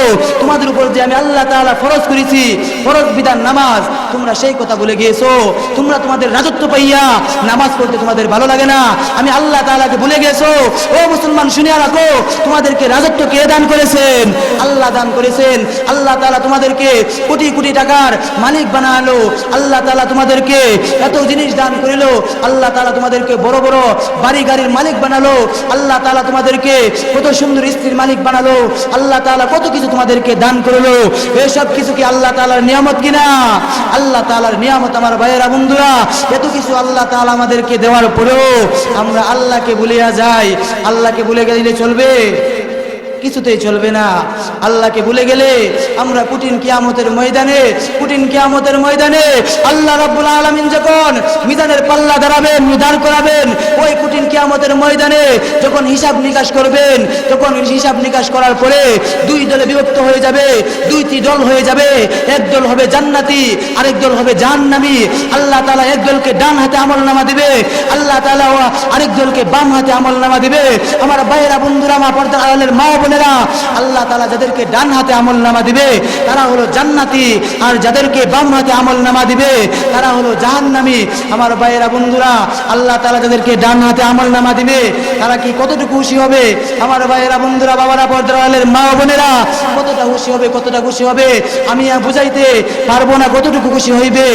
তোমাদের উপর যে আমি আল্লাহ তাআলা ফরজ করেছি ফরজ বিধান নামাজ তোমরা সেই কথা ভুলে গিয়েছো তোমরা তোমাদের রাজত্ব পাইয়া নামাজ পড়তে তোমাদের ভালো লাগে না আমি আল্লাহ তাআলাকে ভুলে গেছো ও মুসলমান শুনে রাখো তোমাদেরকে রাজত্ব কে দান করেছেন আল্লাহ দান করেছেন আল্লাহ তাআলা তোমাদেরকে কোটি কোটি টাকার মালিক বানালো আল্লাহ তাআলা তোমাদেরকে এত জিনিস দান করিলো আল্লাহ তাআলা তোমাদেরকে বড় বড় বাড়ি গাড়ির মালিক বানালো আল্লাহ তাআলা তোমাদেরকে কত সুন্দর স্ত্রীর মালিক বানালো আল্লাহ তাআলা কত কিছু তোমাদেরকে দান করলো এসব কিছু কি আল্লাহ তাআলার নিয়ামত কিনা আল্লাহ তাআলার নিয়ামত আমার ভাইয়েরা বন্ধুরা এত কিছু আল্লাহ তাআলা আমাদেরকে দেওয়ার পরেও আমরা আল্লাহকে ভুলিয়া যাই আল্লাহকে ভুলে গেলে চলবে কিছুতেই চলবে না আল্লাহকে ভুলে গেলে আমরা কঠিন কিয়ামতের ময়দানে আল্লাহ রাব্বুল আলামিন যখন মিজানের পাল্লা দাঁড় করাবেন ওই কঠিন কিয়ামতের ময়দানে যখন হিসাব নিকাশ করবেন তখন হিসাব নিকাশ করার পরে দুই দলে বিভক্ত হয়ে যাবে দুইটি দল হয়ে যাবে এক দল হবে জান্নাতি আরেক দল হবে জাহান্নামী আল্লাহ তাআলা এক দলকে ডান হাতে আমলনামা দিবে আল্লাহ তাআলা আরেক দলকে বাম হাতে আমলনামা দিবে আমার ভাইয়েরা বন্ধুরা মা পর্দার আড়ালের মা আল্লাহ তাআলা যাদেরকে ডান হাতে আমলনামা দিবে তারা হলো জান্নাতি আর যাদেরকে বাম হাতে আমলনামা দিবে তারা হলো জাহান্নামী আমার ভাইয়েরা বন্ধুরা আল্লাহ তাআলা যাদেরকে ডান হাতে আমলনামা দিবে তারা কি কতটুকু খুশি হবে আমার ভাইয়েরা বন্ধুরা বাবারা পর্দার আড়ালের মা বোনেরা কতটা খুশি হবে আমি বুঝাইতে পারবো না কতটুকু খুশি হইবে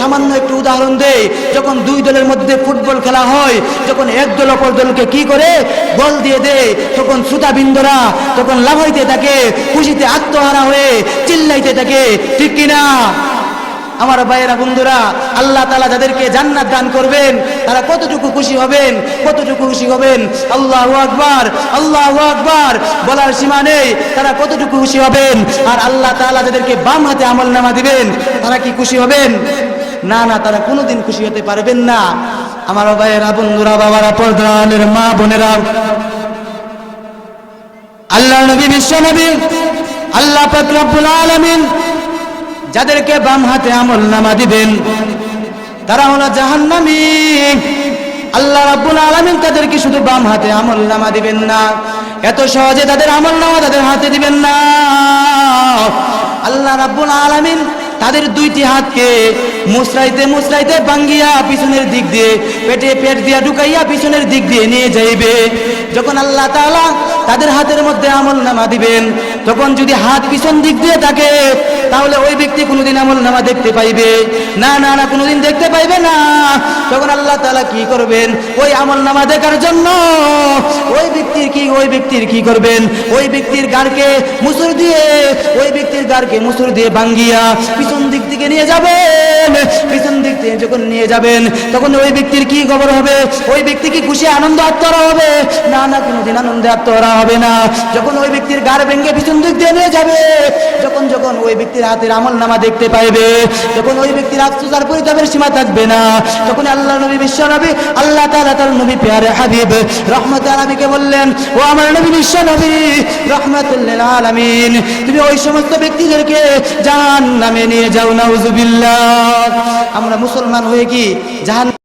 সামান্য একটু উদাহরণ দেই যখন দুই দলের মধ্যে ফুটবল খেলা হয় যখন এক দল অপর দলকে কি করে গোল দিয়ে দেয় তখন শ্রোতাবৃন্দরা তখন লাফাইতে থাকে খুশিতে আত্মহারা হয়ে চিল্লাইতে থাকে ঠিক কিনা আমার ভাইয়েরা বন্ধুরা আল্লাহ তাআলা যাদেরকে জান্নাত দান করবেন তারা কতটুকু খুশি হবেন আল্লাহু আকবার বলার সীমা নেই তারা কতটুকু খুশি হবেন আর আল্লাহ তাআলা যাদেরকে বাম হাতে আমলনামা দিবেন তারা কি খুশি হবেন না তারা কোনোদিন খুশি হতে পারবেন না আমার ভাইয়েরা বন্ধুরা বাবারা পর্দার মা বোনেরা আল্লাহ নবী বিশ্ব নবী আল্লাহ পাক রব্বুল আলামিন যাদেরকে বাম হাতে আমলনামা দিবেন তারা হলো জাহান্নামী আল্লাহ রাব্বুল আলামিন তাদেরকে শুধু বাম হাতে আমলনামা দিবেন না, এত সহজে তাদের আমলনামা তাদের হাতে দিবেন না। আল্লাহ রাব্বুল আলামিন তাদের দুইটি হাতকে মুসরাইতে মুসরাইতে ভাঙ্গিয়া পিছনের দিক দিয়ে পেট দিয়া ঢুকাইয়া পিছনের দিক দিয়ে নিয়ে যাইবে। যখন আল্লাহ তাআলা তাদের হাতের মধ্যে আমলনামা দিবেন, তখন যদি হাত পিছন দিক দিয়ে থাকে তাহলে ওই ব্যক্তি কোনোদিন আমলনামা দেখতে পাইবে না, না না কোনোদিন দেখতে পাইবে না। তখন আল্লাহ তাআলা কি করবেন, ওই আমলনামা দেখার জন্য ওই ব্যক্তির কি করবেন, ওই ব্যক্তির গাড়কে মুসুর দিয়ে ভাঙ্গিয়া পিছন দিক থেকে নিয়ে যাবেন। পিছন দিক থেকে যখন নিয়ে যাবেন তখন ওই ব্যক্তির কি খবর হবে, ওই ব্যক্তি কি খুশি আনন্দ আত্মহারা হবে না, না কোনোদিন আনন্দে আত্মহারা হবে না। যখন ওই ব্যক্তির গাড় ভেঙে পিছন দিক দিয়ে নিয়ে যাবে, যখন ওই ব্যক্তির হাতের আমলনামা দেখতে পাইবে, তখন ওই ব্যক্তির আফসোস আর পরিতাপের সীমা থাকবে না। তখন আল্লাহ নবী বিশ্ব নবী আল্লাহ তাআলা তার নবী প্যারে হাবিব রহমতুল আলামিনকে বললেন, ও আমার নবী বিশ্ব নবী রহমাতুল লিল আলামিন, তুমি ওই সমস্ত ব্যক্তিদেরকে জাহান্নামে নিয়ে যাও। নাউজুবিল্লাহ। আমরা মুসলমান হয়ে কি জাহান্নাম